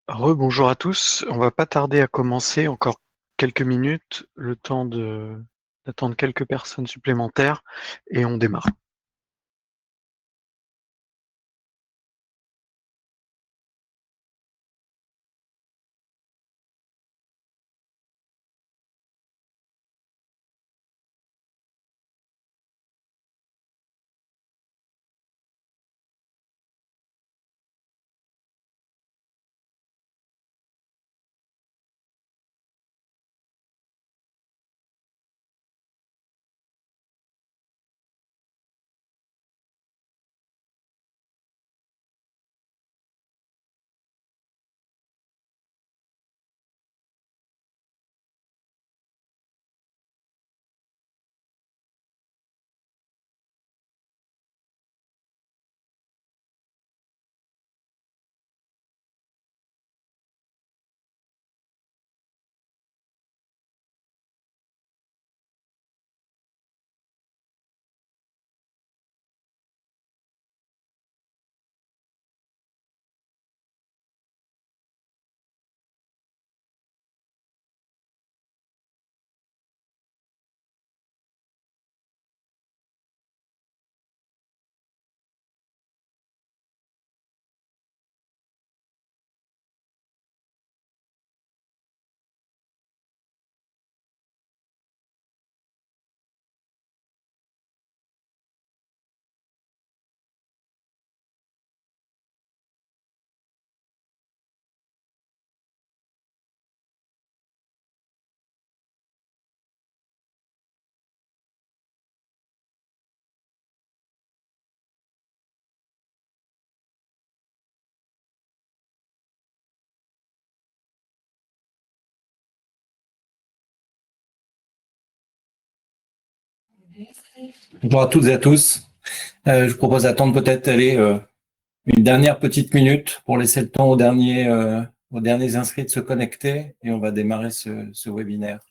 Rebonjour à tous. On va pas tarder à commencer, encore quelques minutes, le temps d'attendre quelques personnes supplémentaires et on démarre. Bonjour à toutes et à tous. Je vous propose d'attendre peut-être une dernière petite minute pour laisser le temps aux derniers inscrits de se connecter et on va démarrer ce webinaire.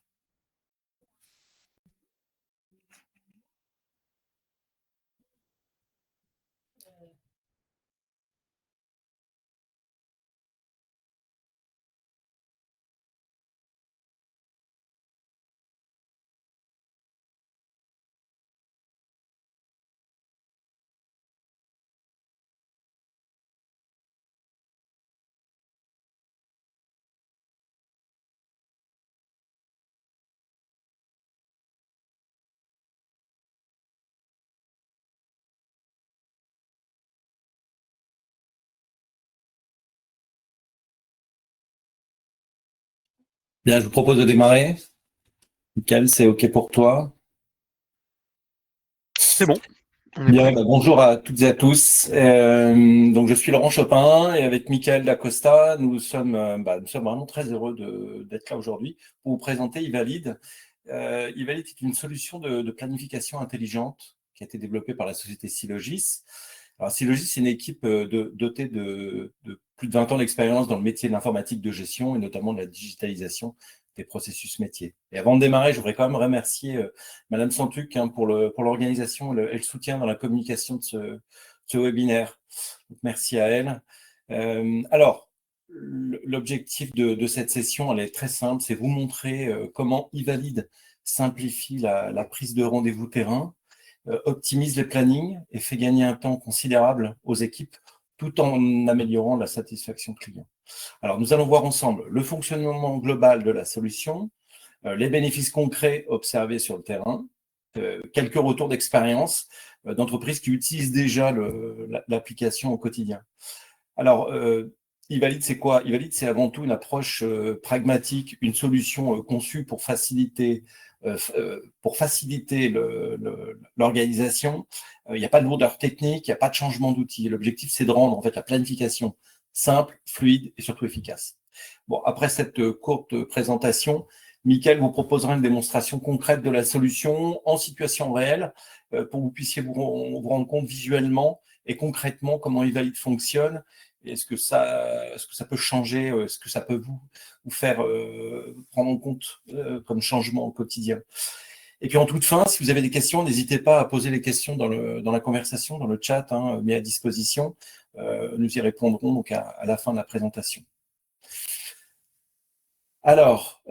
Bien, je vous propose de démarrer. Michael, c'est OK pour toi? C'est bon, on est Bien, prêt. bonjour à toutes et à tous. Donc, je suis Laurent Chopin et avec Michael Dacosta, nous sommes vraiment très heureux d'être là aujourd'hui pour vous présenter Ivalide. Ivalide est une solution de planification intelligente qui a été développée par la société Sylogis. Alors, Sylogis, c'est une équipe dotée de plus de 20 ans d'expérience dans le métier de l'informatique de gestion et notamment de la digitalisation des processus métiers. Et avant de démarrer, je voudrais quand même remercier Madame Santuc pour l'organisation et le soutien dans la communication de ce webinaire. Donc, merci à elle. Alors, l'objectif de cette session, elle est très simple, c'est vous montrer comment Ivalide simplifie la prise de rendez-vous terrain, optimise les plannings et fait gagner un temps considérable aux équipes tout en améliorant la satisfaction client. Alors, nous allons voir ensemble le fonctionnement global de la solution, les bénéfices concrets observés sur le terrain, quelques retours d'expérience d'entreprises qui utilisent déjà l'application au quotidien. Alors, Ivalide, c'est quoi? Ivalide, c'est avant tout une approche pragmatique, une solution conçue pour faciliter l'organisation. Il n'y a pas de lourdeur technique, il n'y a pas de changement d'outil. L'objectif, c'est de rendre en fait la planification simple, fluide et surtout efficace. Bon, après cette courte présentation, Mickaël vous proposera une démonstration concrète de la solution en situation réelle pour que vous puissiez vous rendre compte visuellement et concrètement comment Ivalide fonctionne. Est-ce que ça peut changer, est-ce que ça peut vous faire prendre en compte comme changement au quotidien. Et puis en toute fin, si vous avez des questions, n'hésitez pas à poser les questions dans la conversation, dans le chat mis à disposition. Nous y répondrons donc à la fin de la présentation. Alors,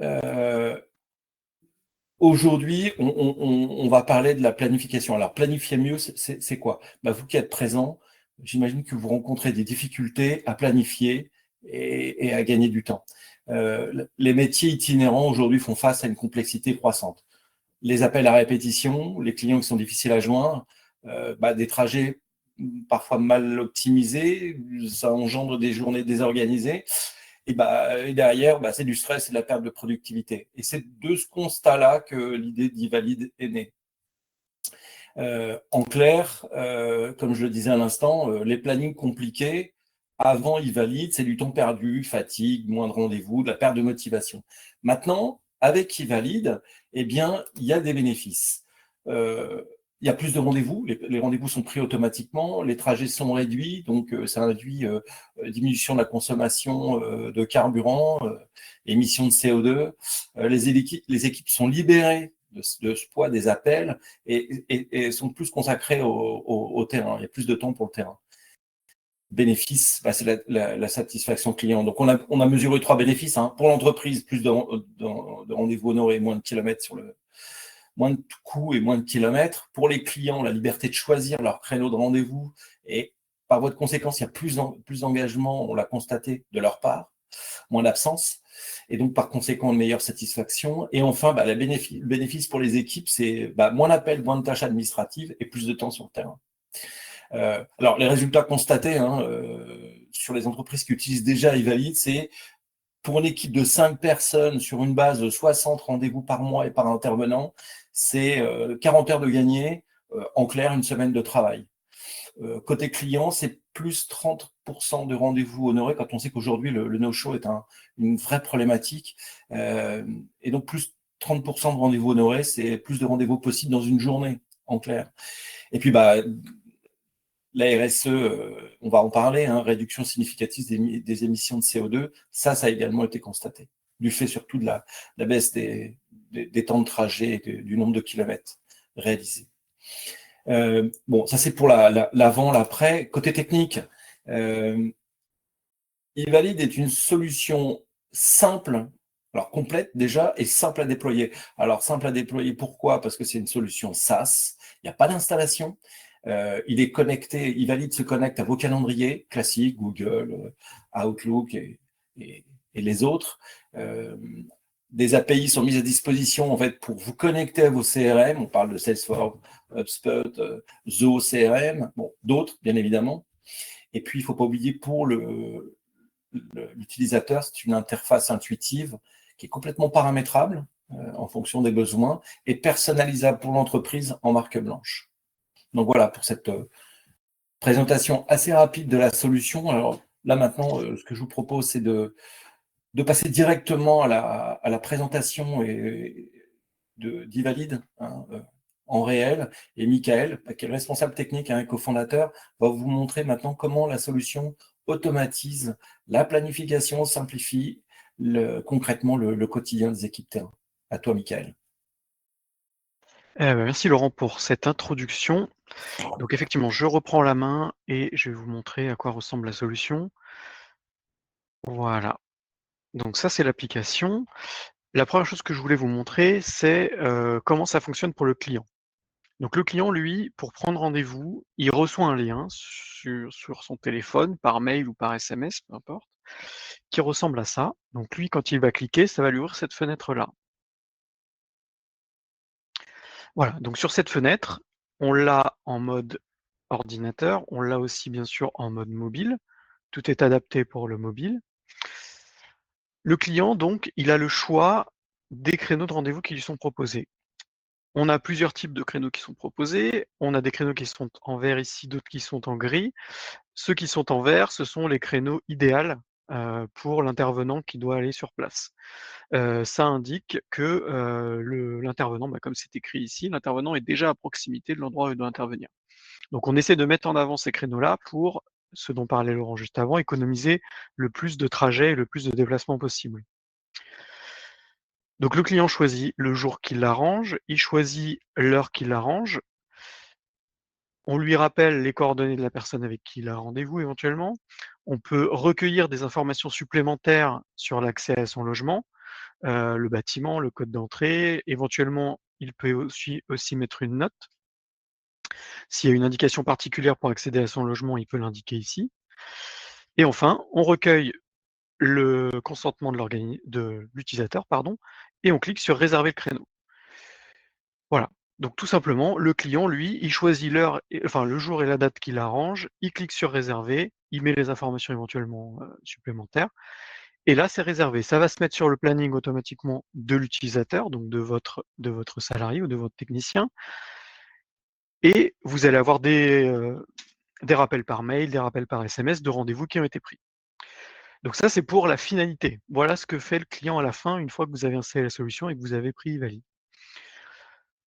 aujourd'hui, on va parler de la planification. Alors, planifier mieux, c'est quoi? Vous qui êtes présent, j'imagine que vous rencontrez des difficultés à planifier et à gagner du temps. Les métiers itinérants aujourd'hui font face à une complexité croissante. Les appels à répétition, les clients qui sont difficiles à joindre, des trajets parfois mal optimisés, ça engendre des journées désorganisées. Et derrière, c'est du stress et de la perte de productivité. Et c'est de ce constat-là que l'idée d'Ivalide est née. En clair, comme je le disais à l'instant, les plannings compliqués, avant Ivalide, c'est du temps perdu, fatigue, moins de rendez-vous, de la perte de motivation. Maintenant, avec Ivalide, il y a des bénéfices. Il y a plus de rendez-vous, les rendez-vous sont pris automatiquement, les trajets sont réduits, donc ça induit diminution de la consommation de carburant, émissions de CO2. Les équipes sont libérées de ce poids des appels et sont plus consacrées au terrain. Il y a plus de temps pour le terrain. Bénéfice, c'est la satisfaction client. Donc, on a mesuré 3 bénéfices. Pour l'entreprise, plus de rendez-vous honorés, moins de kilomètres moins de coûts et moins de kilomètres. Pour les clients, la liberté de choisir leur créneau de rendez-vous et par voie de conséquence, il y a plus d'engagement, on l'a constaté, de leur part, moins d'absence, et donc par conséquent une meilleure satisfaction. Et enfin, le bénéfice pour les équipes, c'est moins d'appels, moins de tâches administratives et plus de temps sur le terrain. Alors, les résultats constatés sur les entreprises qui utilisent déjà Ivalide, c'est pour une équipe de 5 personnes sur une base de 60 rendez-vous par mois et par intervenant, c'est 40 heures de gagné, en clair, une semaine de travail. Côté client, c'est plus 30% de rendez-vous honorés quand on sait qu'aujourd'hui, le no-show est une vraie problématique. Et donc, plus 30% de rendez-vous honorés, c'est plus de rendez-vous possibles dans une journée, en clair. Et puis, la RSE, on va en parler, réduction significative des émissions de CO2, ça a également été constaté, du fait surtout de la baisse des temps de trajet et du nombre de kilomètres réalisés. Ça c'est pour l'avant, l'après. Côté technique, Ivalide est une solution simple, alors complète déjà, et simple à déployer. Alors simple à déployer, pourquoi? Parce que c'est une solution SaaS, il n'y a pas d'installation. Il est connecté, Ivalide se connecte à vos calendriers classiques, Google, Outlook et les autres. Des API sont mises à disposition en fait pour vous connecter à vos CRM. On parle de Salesforce, HubSpot, Zoho CRM, d'autres bien évidemment. Et puis il ne faut pas oublier pour l'utilisateur, c'est une interface intuitive qui est complètement paramétrable en fonction des besoins et personnalisable pour l'entreprise en marque blanche. Donc voilà pour cette présentation assez rapide de la solution. Alors là maintenant, ce que je vous propose, c'est de passer directement à la présentation d'Ivalide en réel. Et Michael, qui est le responsable technique et cofondateur, va vous montrer maintenant comment la solution automatise la planification, simplifie concrètement le quotidien des équipes terrain. À toi, Michael. Merci Laurent pour cette introduction. Donc effectivement, je reprends la main et je vais vous montrer à quoi ressemble la solution. Voilà. Donc ça, c'est l'application. La première chose que je voulais vous montrer, c'est comment ça fonctionne pour le client. Donc le client, lui, pour prendre rendez-vous, il reçoit un lien sur son téléphone, par mail ou par SMS, peu importe, qui ressemble à ça. Donc lui, quand il va cliquer, ça va lui ouvrir cette fenêtre-là. Voilà, donc sur cette fenêtre, on l'a en mode ordinateur, on l'a aussi bien sûr en mode mobile. Tout est adapté pour le mobile. Le client, donc, il a le choix des créneaux de rendez-vous qui lui sont proposés. On a plusieurs types de créneaux qui sont proposés. On a des créneaux qui sont en vert ici, d'autres qui sont en gris. Ceux qui sont en vert, ce sont les créneaux idéaux pour l'intervenant qui doit aller sur place. Ça indique que l'intervenant, comme c'est écrit ici, l'intervenant est déjà à proximité de l'endroit où il doit intervenir. Donc on essaie de mettre en avant ces créneaux-là pour, ce dont parlait Laurent juste avant, économiser le plus de trajets et le plus de déplacements possible. Donc le client choisit le jour qui l'arrange, il choisit l'heure qui l'arrange. On lui rappelle les coordonnées de la personne avec qui il a rendez-vous éventuellement. On peut recueillir des informations supplémentaires sur l'accès à son logement, le bâtiment, le code d'entrée. Éventuellement, il peut aussi mettre une note. S'il y a une indication particulière pour accéder à son logement, il peut l'indiquer ici. Et enfin, on recueille le consentement de l'utilisateur, et on clique sur réserver le créneau. Voilà. Donc tout simplement, le client, lui, il choisit l'heure, enfin le jour et la date qu'il arrange, il clique sur réserver, il met les informations éventuellement supplémentaires, et là c'est réservé. Ça va se mettre sur le planning automatiquement de l'utilisateur, donc de votre salarié ou de votre technicien, et vous allez avoir des rappels par mail, des rappels par SMS de rendez-vous qui ont été pris. Donc ça, c'est pour la finalité. Voilà ce que fait le client à la fin, une fois que vous avez installé la solution et que vous avez pris Valid.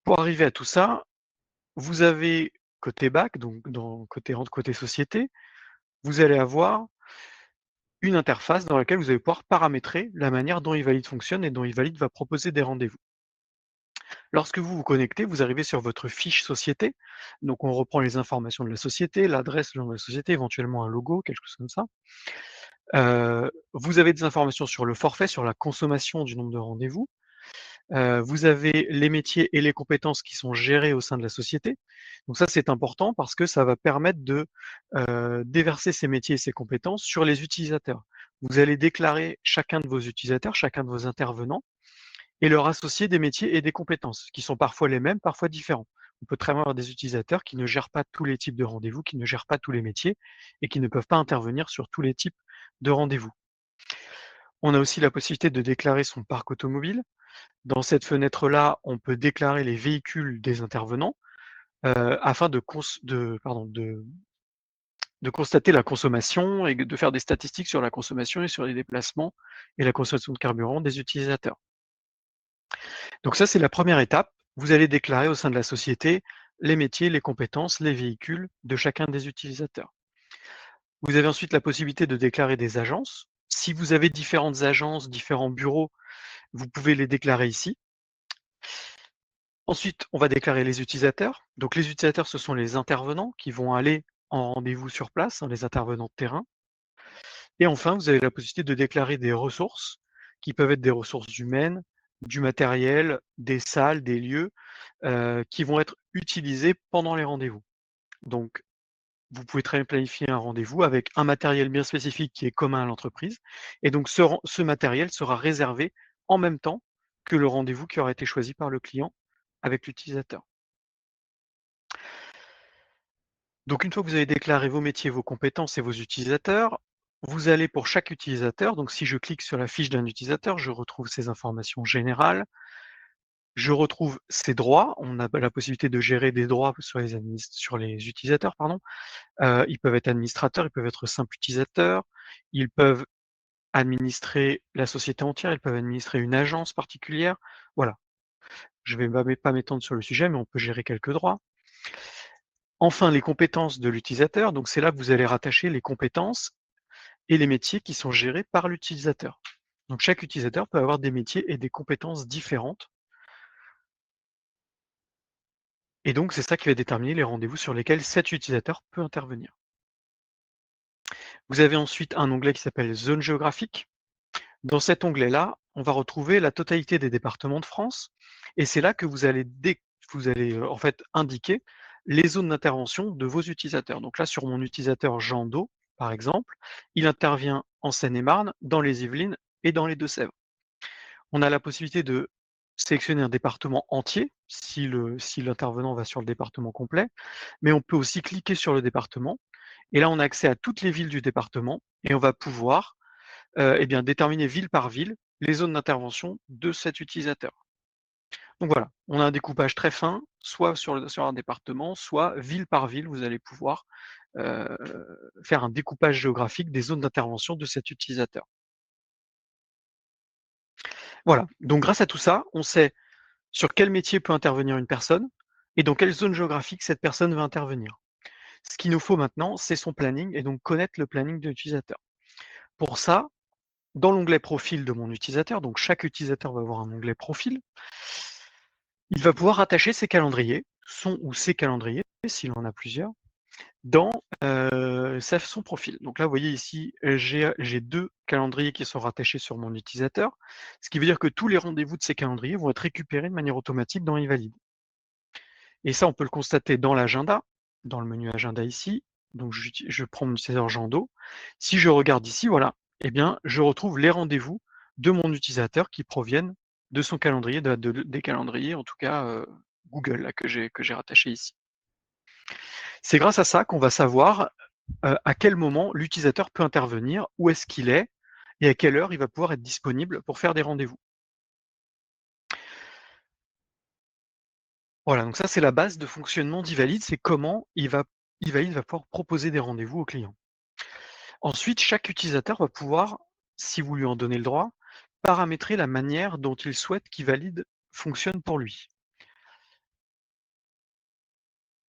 Pour arriver à tout ça, vous avez côté back, donc côté société, vous allez avoir une interface dans laquelle vous allez pouvoir paramétrer la manière dont Evalid fonctionne et dont Evalid va proposer des rendez-vous. Lorsque vous vous connectez, vous arrivez sur votre fiche société. Donc on reprend les informations de la société, l'adresse, le nom de la société, éventuellement un logo, quelque chose comme ça. Vous avez des informations sur le forfait, sur la consommation du nombre de rendez-vous. Vous avez les métiers et les compétences qui sont gérés au sein de la société. Donc ça, c'est important parce que ça va permettre de déverser ces métiers et ces compétences sur les utilisateurs. Vous allez déclarer chacun de vos utilisateurs, chacun de vos intervenants, et leur associer des métiers et des compétences qui sont parfois les mêmes, parfois différents. On peut très bien avoir des utilisateurs qui ne gèrent pas tous les types de rendez-vous, qui ne gèrent pas tous les métiers et qui ne peuvent pas intervenir sur tous les types de rendez-vous. On a aussi la possibilité de déclarer son parc automobile. Dans cette fenêtre-là, on peut déclarer les véhicules des intervenants afin de constater la consommation et de faire des statistiques sur la consommation et sur les déplacements et la consommation de carburant des utilisateurs. Donc ça, c'est la première étape. Vous allez déclarer au sein de la société les métiers, les compétences, les véhicules de chacun des utilisateurs. Vous avez ensuite la possibilité de déclarer des agences. Si vous avez différentes agences, différents bureaux, vous pouvez les déclarer ici. Ensuite, on va déclarer les utilisateurs. Donc les utilisateurs, ce sont les intervenants qui vont aller en rendez-vous sur place, les intervenants de terrain. Et enfin, vous avez la possibilité de déclarer des ressources, qui peuvent être des ressources humaines, du matériel, des salles, des lieux, qui vont être utilisés pendant les rendez-vous. Donc, vous pouvez très bien planifier un rendez-vous avec un matériel bien spécifique qui est commun à l'entreprise. Et donc, ce matériel sera réservé en même temps que le rendez-vous qui aura été choisi par le client avec l'utilisateur. Donc une fois que vous avez déclaré vos métiers, vos compétences et vos utilisateurs, vous allez pour chaque utilisateur, donc si je clique sur la fiche d'un utilisateur, je retrouve ses informations générales, je retrouve ses droits, on a la possibilité de gérer des droits sur les utilisateurs, pardon. Ils peuvent être administrateurs, ils peuvent être simples utilisateurs, ils peuvent administrer la société entière, ils peuvent administrer une agence particulière, voilà. Je ne vais pas m'étendre sur le sujet, mais on peut gérer quelques droits. Enfin, les compétences de l'utilisateur, donc c'est là que vous allez rattacher les compétences et les métiers qui sont gérés par l'utilisateur. Donc chaque utilisateur peut avoir des métiers et des compétences différentes. Et donc c'est ça qui va déterminer les rendez-vous sur lesquels cet utilisateur peut intervenir. Vous avez ensuite un onglet qui s'appelle Zone géographique. Dans cet onglet-là, on va retrouver la totalité des départements de France. Et c'est là que vous allez en fait indiquer les zones d'intervention de vos utilisateurs. Donc là, sur mon utilisateur Jean Do, par exemple, il intervient en Seine-et-Marne, dans les Yvelines et dans les Deux-Sèvres. On a la possibilité de sélectionner un département entier, si l'intervenant va sur le département complet, mais on peut aussi cliquer sur le département, et là on a accès à toutes les villes du département, et on va pouvoir déterminer ville par ville les zones d'intervention de cet utilisateur. Donc voilà, on a un découpage très fin, soit sur un département, soit ville par ville, vous allez pouvoir faire un découpage géographique des zones d'intervention de cet utilisateur. Voilà, donc grâce à tout ça, on sait sur quel métier peut intervenir une personne et dans quelle zone géographique cette personne va intervenir. Ce qu'il nous faut maintenant, c'est son planning et donc connaître le planning de l'utilisateur. Pour ça, dans l'onglet profil de mon utilisateur, donc chaque utilisateur va avoir un onglet profil, il va pouvoir attacher ses calendriers. son ou ses calendriers, s'il en a plusieurs, dans son profil. Donc là, vous voyez ici, j'ai 2 calendriers qui sont rattachés sur mon utilisateur, ce qui veut dire que tous les rendez-vous de ces calendriers vont être récupérés de manière automatique dans eValid. Et ça, on peut le constater dans l'agenda, dans le menu agenda ici. Donc je prends mon utilisateur Jando. Si je regarde ici, voilà, eh bien, je retrouve les rendez-vous de mon utilisateur qui proviennent de son calendrier, des calendriers, en tout cas Google, là, que j'ai rattaché ici. C'est grâce à ça qu'on va savoir à quel moment l'utilisateur peut intervenir, où est-ce qu'il est, et à quelle heure il va pouvoir être disponible pour faire des rendez-vous. Voilà, donc ça c'est la base de fonctionnement d'eValid, c'est comment eValid va pouvoir proposer des rendez-vous aux clients. Ensuite, chaque utilisateur va pouvoir, si vous lui en donnez le droit, paramétrer la manière dont il souhaite qu'eValid fonctionne pour lui.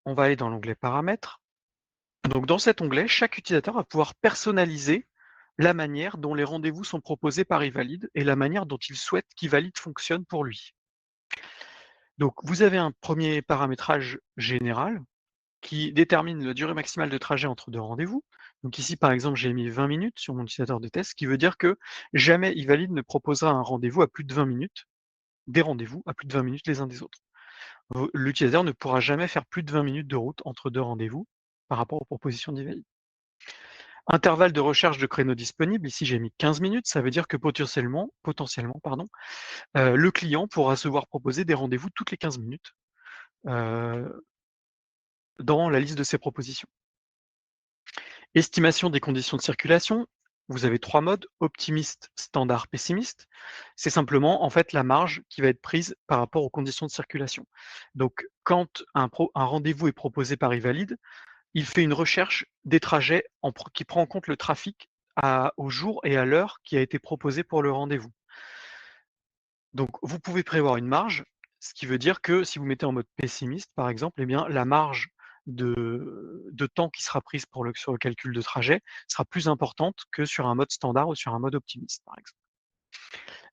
On va aller dans l'onglet Paramètres. Donc dans cet onglet, chaque utilisateur va pouvoir personnaliser la manière dont les rendez-vous sont proposés par eValid et la manière dont il souhaite qu'eValid fonctionne pour lui. Donc vous avez un premier paramétrage général qui détermine la durée maximale de trajet entre 2 rendez-vous. Donc ici, par exemple, j'ai mis 20 minutes sur mon utilisateur de test, ce qui veut dire que jamais eValid ne proposera un rendez-vous à plus de 20 minutes, des rendez-vous à plus de 20 minutes les uns des autres. L'utilisateur ne pourra jamais faire plus de 20 minutes de route entre 2 rendez-vous par rapport aux propositions d'eValid. Intervalle de recherche de créneaux disponibles, ici j'ai mis 15 minutes, ça veut dire que potentiellement, le client pourra se voir proposer des rendez-vous toutes les 15 minutes dans la liste de ses propositions. Estimation des conditions de circulation, vous avez 3 modes, optimiste, standard, pessimiste. C'est simplement en fait la marge qui va être prise par rapport aux conditions de circulation. Donc quand un rendez-vous est proposé par eValid, il fait une recherche des trajets qui prend en compte le trafic au jour et à l'heure qui a été proposé pour le rendez-vous. Donc vous pouvez prévoir une marge, ce qui veut dire que si vous mettez en mode pessimiste, par exemple, eh bien, la marge de temps qui sera prise sur le calcul de trajet sera plus importante que sur un mode standard ou sur un mode optimiste, par exemple.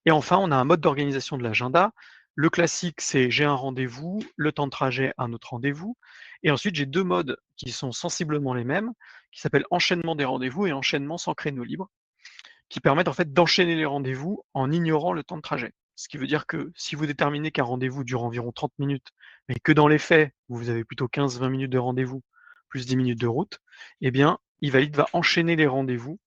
Et enfin, on a un mode d'organisation de l'agenda. Le classique, c'est j'ai un rendez-vous, le temps de trajet, un autre rendez-vous. Et ensuite, j'ai 2 modes qui sont sensiblement les mêmes, qui s'appellent enchaînement des rendez-vous et enchaînement sans créneau libre, qui permettent en fait d'enchaîner les rendez-vous en ignorant le temps de trajet. Ce qui veut dire que si vous déterminez qu'un rendez-vous dure environ 30 minutes, mais que dans les faits, vous avez plutôt 15-20 minutes de rendez-vous, plus 10 minutes de route, eh bien, eValid va enchaîner les rendez-vous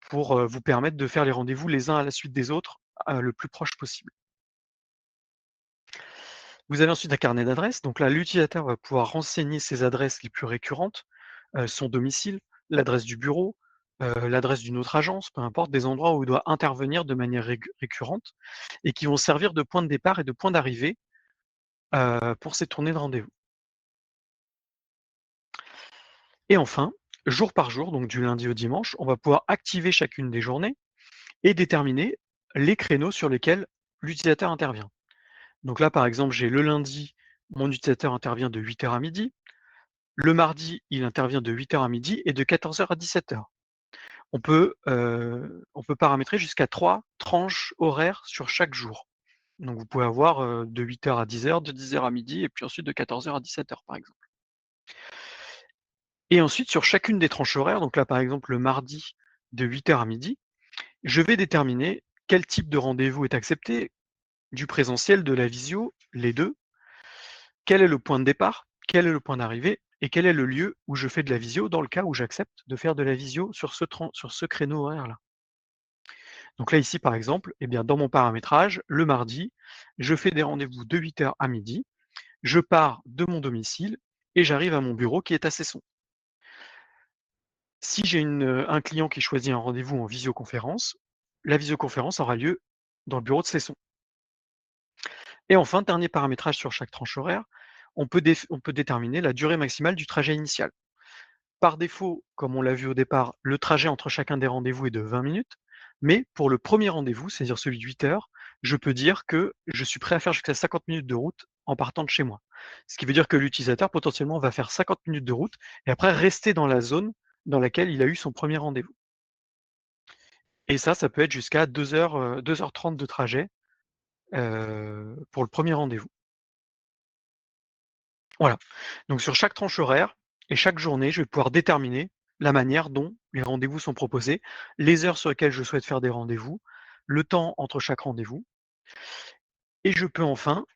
pour vous permettre de faire les rendez-vous les uns à la suite des autres, le plus proche possible. Vous avez ensuite un carnet d'adresses. Donc là, l'utilisateur va pouvoir renseigner ses adresses les plus récurrentes, son domicile, l'adresse du bureau, l'adresse d'une autre agence, peu importe, des endroits où il doit intervenir de manière récurrente et qui vont servir de point de départ et de point d'arrivée pour ces tournées de rendez-vous. Et enfin, jour par jour, donc du lundi au dimanche, on va pouvoir activer chacune des journées et déterminer les créneaux sur lesquels l'utilisateur intervient. Donc là, par exemple, j'ai le lundi, mon utilisateur intervient de 8h à midi. Le mardi, il intervient de 8h à midi et de 14h à 17h. On peut paramétrer jusqu'à 3 tranches horaires sur chaque jour. Donc vous pouvez avoir de 8h à 10h, de 10h à midi et puis ensuite de 14h à 17h par exemple. Et ensuite sur chacune des tranches horaires, donc là par exemple le mardi de 8h à midi, je vais déterminer quel type de rendez-vous est accepté, du présentiel, de la visio, les deux, quel est le point de départ, quel est le point d'arrivée et quel est le lieu où je fais de la visio dans le cas où j'accepte de faire de la visio sur ce créneau horaire-là. Donc là, ici, par exemple, eh bien, dans mon paramétrage, le mardi, je fais des rendez-vous de 8h à midi, je pars de mon domicile et j'arrive à mon bureau qui est à Cesson. Si j'ai un client qui choisit un rendez-vous en visioconférence, la visioconférence aura lieu dans le bureau de Cesson. Et enfin, dernier paramétrage sur chaque tranche horaire, on peut déterminer la durée maximale du trajet initial. Par défaut, comme on l'a vu au départ, le trajet entre chacun des rendez-vous est de 20 minutes, mais pour le premier rendez-vous, c'est-à-dire celui de 8 heures, je peux dire que je suis prêt à faire jusqu'à 50 minutes de route en partant de chez moi. Ce qui veut dire que l'utilisateur potentiellement va faire 50 minutes de route et après rester dans la zone dans laquelle il a eu son premier rendez-vous. Et ça peut être jusqu'à 2h, 2h30 de trajet pour le premier rendez-vous. Voilà. Donc sur chaque tranche horaire et chaque journée, je vais pouvoir déterminer la manière dont les rendez-vous sont proposés, les heures sur lesquelles je souhaite faire des rendez-vous, le temps entre chaque rendez-vous et je peux enfin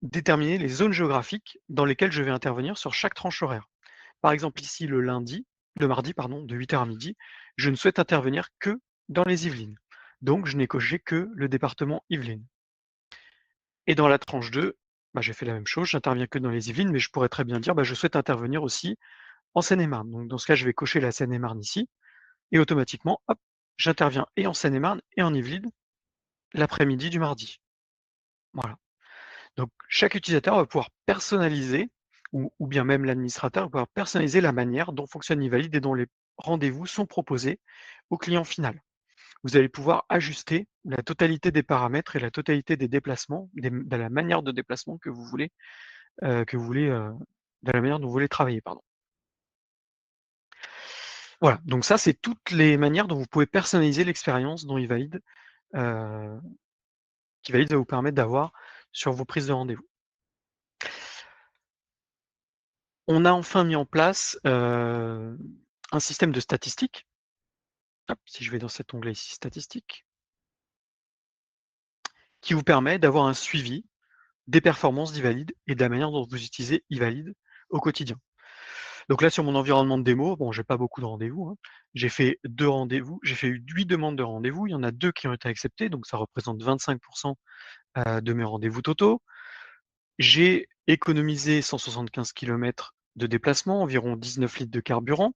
déterminer les zones géographiques dans lesquelles je vais intervenir sur chaque tranche horaire. Par exemple, ici, le mardi, pardon, de 8h à midi, je ne souhaite intervenir que dans les Yvelines. Donc, je n'ai coché que le département Yvelines. Et dans la tranche 2, bah, j'ai fait la même chose, j'interviens que dans les Yvelines, mais je pourrais très bien dire, bah, je souhaite intervenir aussi en Seine-et-Marne. Donc, dans ce cas, je vais cocher la Seine-et-Marne ici, et automatiquement, hop, j'interviens et en Seine-et-Marne et en Yvelines l'après-midi du mardi. Voilà. Donc, chaque utilisateur va pouvoir personnaliser, ou bien même l'administrateur va pouvoir personnaliser la manière dont fonctionne Ivalid et dont les rendez-vous sont proposés au client final. Vous allez pouvoir ajuster la totalité des paramètres et la totalité des déplacements, de la manière de déplacement de la manière dont vous voulez travailler, pardon. Voilà, donc ça, c'est toutes les manières dont vous pouvez personnaliser l'expérience dont Ivalid, qu'Ivalid va vous permettre d'avoir sur vos prises de rendez-vous. On a enfin mis en place un système de statistiques. Hop, si je vais dans cet onglet ici, statistiques, qui vous permet d'avoir un suivi des performances d'Ivalid et de la manière dont vous utilisez Ivalid au quotidien. Donc là, sur mon environnement de démo, bon, j'ai pas beaucoup de rendez-vous, hein. J'ai fait 2 rendez-vous, j'ai fait 8 demandes de rendez-vous, il y en a 2 qui ont été acceptées, donc ça représente 25% de mes rendez-vous totaux. J'ai économisé 175 km de déplacement, environ 19 litres de carburant.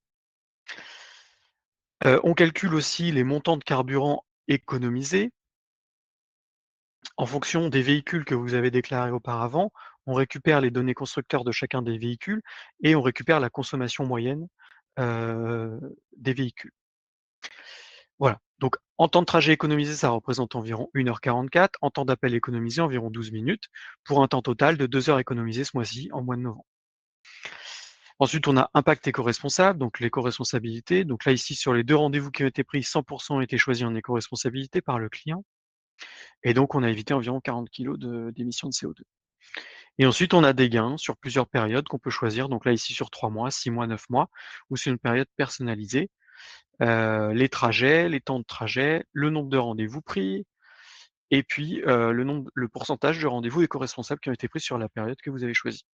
On calcule aussi les montants de carburant économisés. En fonction des véhicules que vous avez déclarés auparavant, on récupère les données constructeurs de chacun des véhicules et on récupère la consommation moyenne des véhicules. Voilà, donc en temps de trajet économisé, ça représente environ 1h44, en temps d'appel économisé, environ 12 minutes, pour un temps total de 2 heures économisées ce mois-ci, en mois de novembre. Ensuite, on a impact éco-responsable, donc l'éco-responsabilité. Donc là, ici, sur les 2 rendez-vous qui ont été pris, 100% ont été choisis en éco-responsabilité par le client. Et donc, on a évité environ 40 kg d'émissions de CO2. Et ensuite, on a des gains sur plusieurs périodes qu'on peut choisir. Donc là, ici, sur 3 mois, 6 mois, 9 mois, ou c'est une période personnalisée. Les trajets, les temps de trajet, le nombre de rendez-vous pris, et puis le pourcentage de rendez-vous éco-responsables qui ont été pris sur la période que vous avez choisie.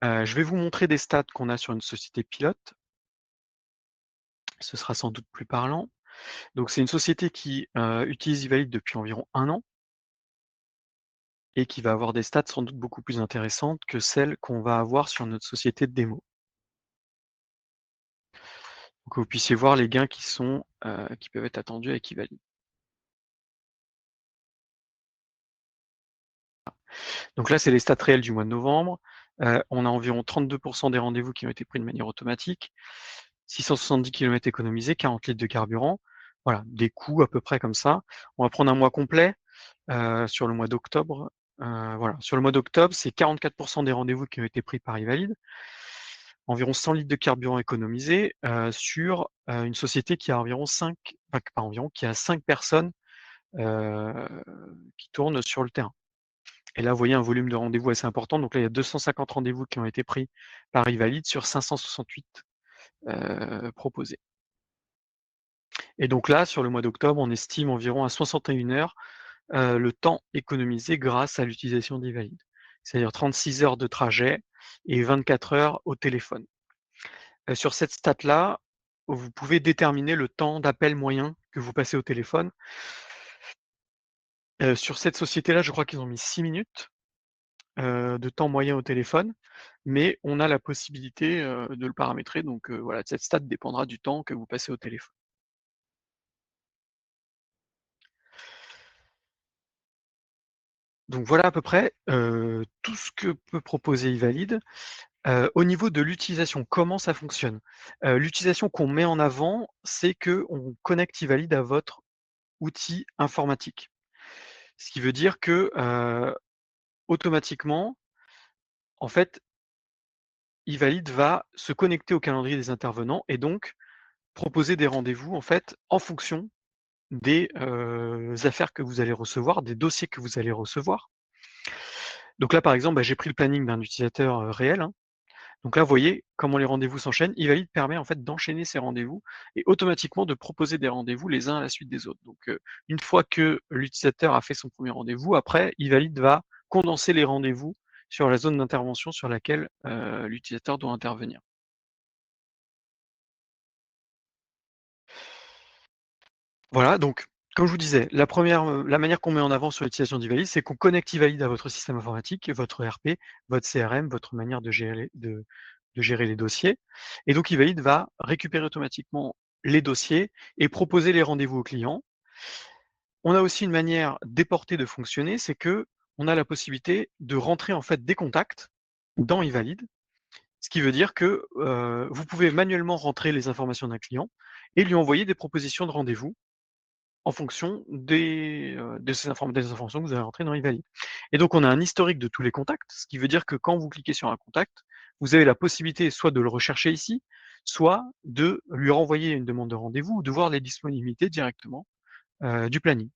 Je vais vous montrer des stats qu'on a sur une société pilote. Ce sera sans doute plus parlant. Donc c'est une société qui utilise Ivalid depuis environ 1 an et qui va avoir des stats sans doute beaucoup plus intéressantes que celles qu'on va avoir sur notre société de démo. Pour que vous puissiez voir les gains qui peuvent être attendus avec Ivalid. Donc là, c'est les stats réelles du mois de novembre. On a environ 32% des rendez-vous qui ont été pris de manière automatique, 670 km économisés, 40 litres de carburant. Voilà, des coûts à peu près comme ça. On va prendre un mois complet sur le mois d'octobre. Voilà, sur le mois d'octobre, c'est 44% des rendez-vous qui ont été pris par Ivalid, environ 100 litres de carburant économisés sur une société qui a environ 5, enfin, pas environ, qui a 5 personnes qui tournent sur le terrain. Et là, vous voyez un volume de rendez-vous assez important. Donc là, il y a 250 rendez-vous qui ont été pris par Ivalid sur 568 proposés. Et donc là, sur le mois d'octobre, on estime environ à 61 heures le temps économisé grâce à l'utilisation d'Ivalid. C'est-à-dire 36 heures de trajet et 24 heures au téléphone. Sur cette stat-là, vous pouvez déterminer le temps d'appel moyen que vous passez au téléphone. Sur cette société-là, je crois qu'ils ont mis 6 minutes de temps moyen au téléphone, mais on a la possibilité de le paramétrer. Donc voilà, cette stat dépendra du temps que vous passez au téléphone. Donc voilà à peu près tout ce que peut proposer Ivalid. Au niveau de l'utilisation, comment ça fonctionne? L'utilisation qu'on met en avant, c'est qu'on connecte Ivalid à votre outil informatique. Ce qui veut dire que automatiquement, en fait, Ivalid va se connecter au calendrier des intervenants et donc proposer des rendez-vous en fait en fonction des affaires que vous allez recevoir, des dossiers que vous allez recevoir. Donc là, par exemple, j'ai pris le planning d'un utilisateur réel, hein. Donc là, vous voyez comment les rendez-vous s'enchaînent. eValid permet en fait d'enchaîner ces rendez-vous et automatiquement de proposer des rendez-vous les uns à la suite des autres. Donc une fois que l'utilisateur a fait son premier rendez-vous, après, eValid va condenser les rendez-vous sur la zone d'intervention sur laquelle l'utilisateur doit intervenir. Voilà, donc comme je vous disais, la manière qu'on met en avant sur l'utilisation d'eValid, c'est qu'on connecte eValid à votre système informatique, votre ERP, votre CRM, votre manière de gérer les dossiers. Et donc eValid va récupérer automatiquement les dossiers et proposer les rendez-vous aux clients. On a aussi une manière déportée de fonctionner, c'est qu'on a la possibilité de rentrer en fait des contacts dans eValid, ce qui veut dire que vous pouvez manuellement rentrer les informations d'un client et lui envoyer des propositions de rendez-vous en fonction des informations que vous avez rentrées dans eValid. Et donc on a un historique de tous les contacts, ce qui veut dire que quand vous cliquez sur un contact, vous avez la possibilité soit de le rechercher ici, soit de lui renvoyer une demande de rendez-vous ou de voir les disponibilités directement du planning.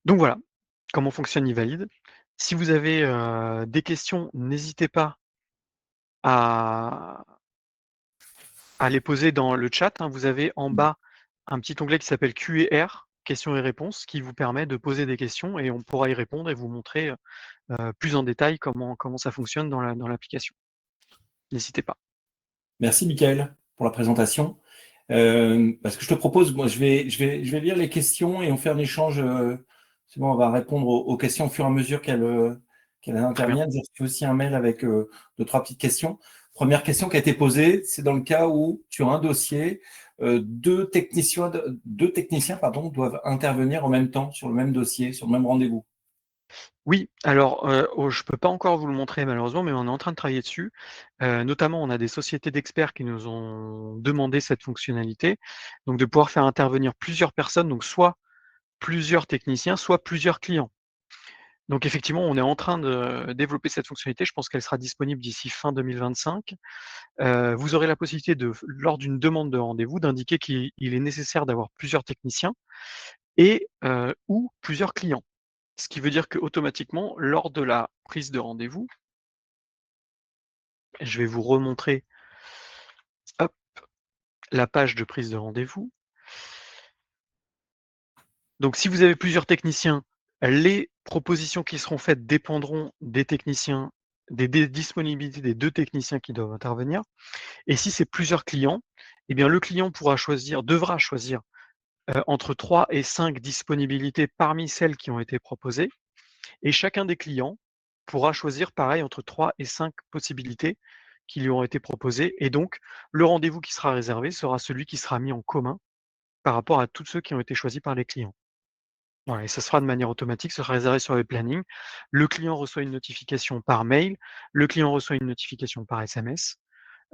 Donc voilà comment fonctionne eValid. Si vous avez des questions, n'hésitez pas à les poser dans le chat, hein. Vous avez en bas un petit onglet qui s'appelle Q&R, questions et réponses, qui vous permet de poser des questions et on pourra y répondre et vous montrer plus en détail comment ça fonctionne dans l'application. N'hésitez pas. Merci Mickaël pour la présentation. Ce que je te propose, moi, je vais lire les questions et on fait un échange. C'est bon, on va répondre aux questions au fur et à mesure qu'elles Très bien. interviennent. J'ai reçu aussi un mail avec 2-3 petites questions. Première question qui a été posée, c'est dans le cas où tu as un dossier, deux techniciens doivent intervenir en même temps sur le même dossier, sur le même rendez-vous. Oui, alors je peux pas encore vous le montrer malheureusement, mais on est en train de travailler dessus. Notamment, on a des sociétés d'experts qui nous ont demandé cette fonctionnalité, donc de pouvoir faire intervenir plusieurs personnes, donc soit plusieurs techniciens, soit plusieurs clients. Donc effectivement, on est en train de développer cette fonctionnalité. Je pense qu'elle sera disponible d'ici fin 2025. Vous aurez la possibilité lors d'une demande de rendez-vous, d'indiquer qu'il est nécessaire d'avoir plusieurs techniciens et ou plusieurs clients. Ce qui veut dire qu'automatiquement, lors de la prise de rendez-vous, je vais vous remontrer, hop, la page de prise de rendez-vous. Donc si vous avez plusieurs techniciens, les propositions qui seront faites dépendront des techniciens, des disponibilités des 2 techniciens qui doivent intervenir. Et si c'est plusieurs clients, eh bien le client devra choisir entre 3 et 5 disponibilités parmi celles qui ont été proposées. Et chacun des clients pourra choisir pareil entre 3 et 5 possibilités qui lui ont été proposées. Et donc, le rendez-vous qui sera réservé sera celui qui sera mis en commun par rapport à tous ceux qui ont été choisis par les clients. Voilà, et ça se fera de manière automatique, ce sera réservé sur le planning. Le client reçoit une notification par mail, le client reçoit une notification par SMS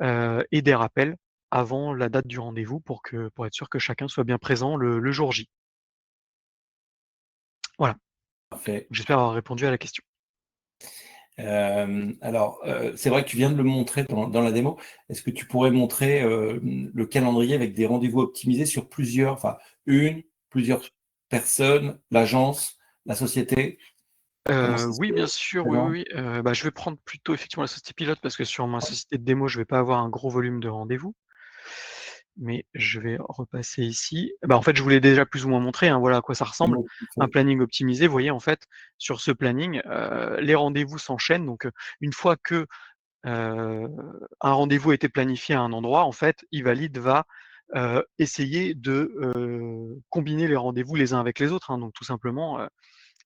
et des rappels avant la date du rendez-vous pour être sûr que chacun soit bien présent le jour J. Voilà, Parfait. j'espère avoir répondu à la question. C'est vrai que tu viens de le montrer dans la démo. Est-ce que tu pourrais montrer le calendrier avec des rendez-vous optimisés sur plusieurs personnes, l'agence, la société? Comment ça se Oui, bien sûr, oui, présente? oui, oui. Je vais prendre plutôt effectivement la société pilote parce que sur ma société de démo, je vais pas avoir un gros volume de rendez-vous. Mais je vais repasser ici. En fait, je vous l'ai déjà plus ou moins montré, hein, voilà à quoi ça ressemble. Un planning optimisé, vous voyez, en fait, sur ce planning, les rendez-vous s'enchaînent. Donc, une fois que un rendez-vous a été planifié à un endroit, en fait, eValid va essayer de combiner les rendez-vous les uns avec les autres, hein. Donc, tout simplement, vous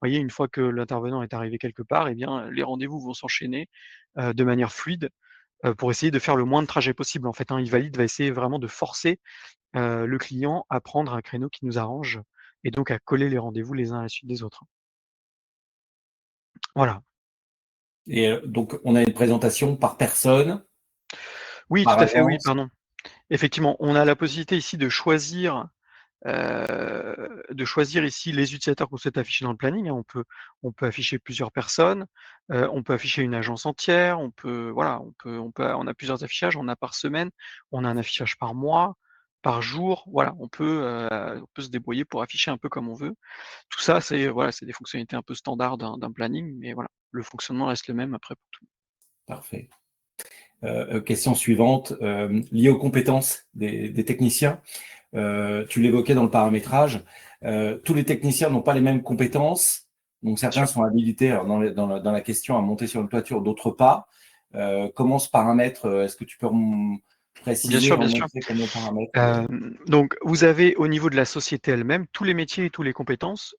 voyez, une fois que l'intervenant est arrivé quelque part, eh bien, les rendez-vous vont s'enchaîner de manière fluide pour essayer de faire le moins de trajets possible. En fait, hein, eValid va essayer vraiment de forcer le client à prendre un créneau qui nous arrange et donc à coller les rendez-vous les uns à la suite des autres. Voilà. Et donc, on a une présentation par personne, Oui, par tout à fait, oui, agence. pardon. Effectivement, on a la possibilité ici de choisir ici les utilisateurs qu'on souhaite afficher dans le planning, hein. On peut afficher plusieurs personnes, on peut afficher une agence entière, on a plusieurs affichages, on a par semaine, on a un affichage par mois, par jour. Voilà, on peut se débrouiller pour afficher un peu comme on veut. Tout ça, c'est voilà, c'est des fonctionnalités un peu standards d'un planning, mais voilà, le fonctionnement reste le même après pour tout. Parfait. Question suivante, liée aux compétences des techniciens. Tu l'évoquais dans le paramétrage. Tous les techniciens n'ont pas les mêmes compétences. Donc, certains sont habilités dans la question à monter sur une toiture, d'autres pas. Comment ce paramètre, est-ce que tu peux Bien préciser, sûr, en bien sûr. montrer comment paramètre Donc, vous avez au niveau de la société elle-même tous les métiers et toutes les compétences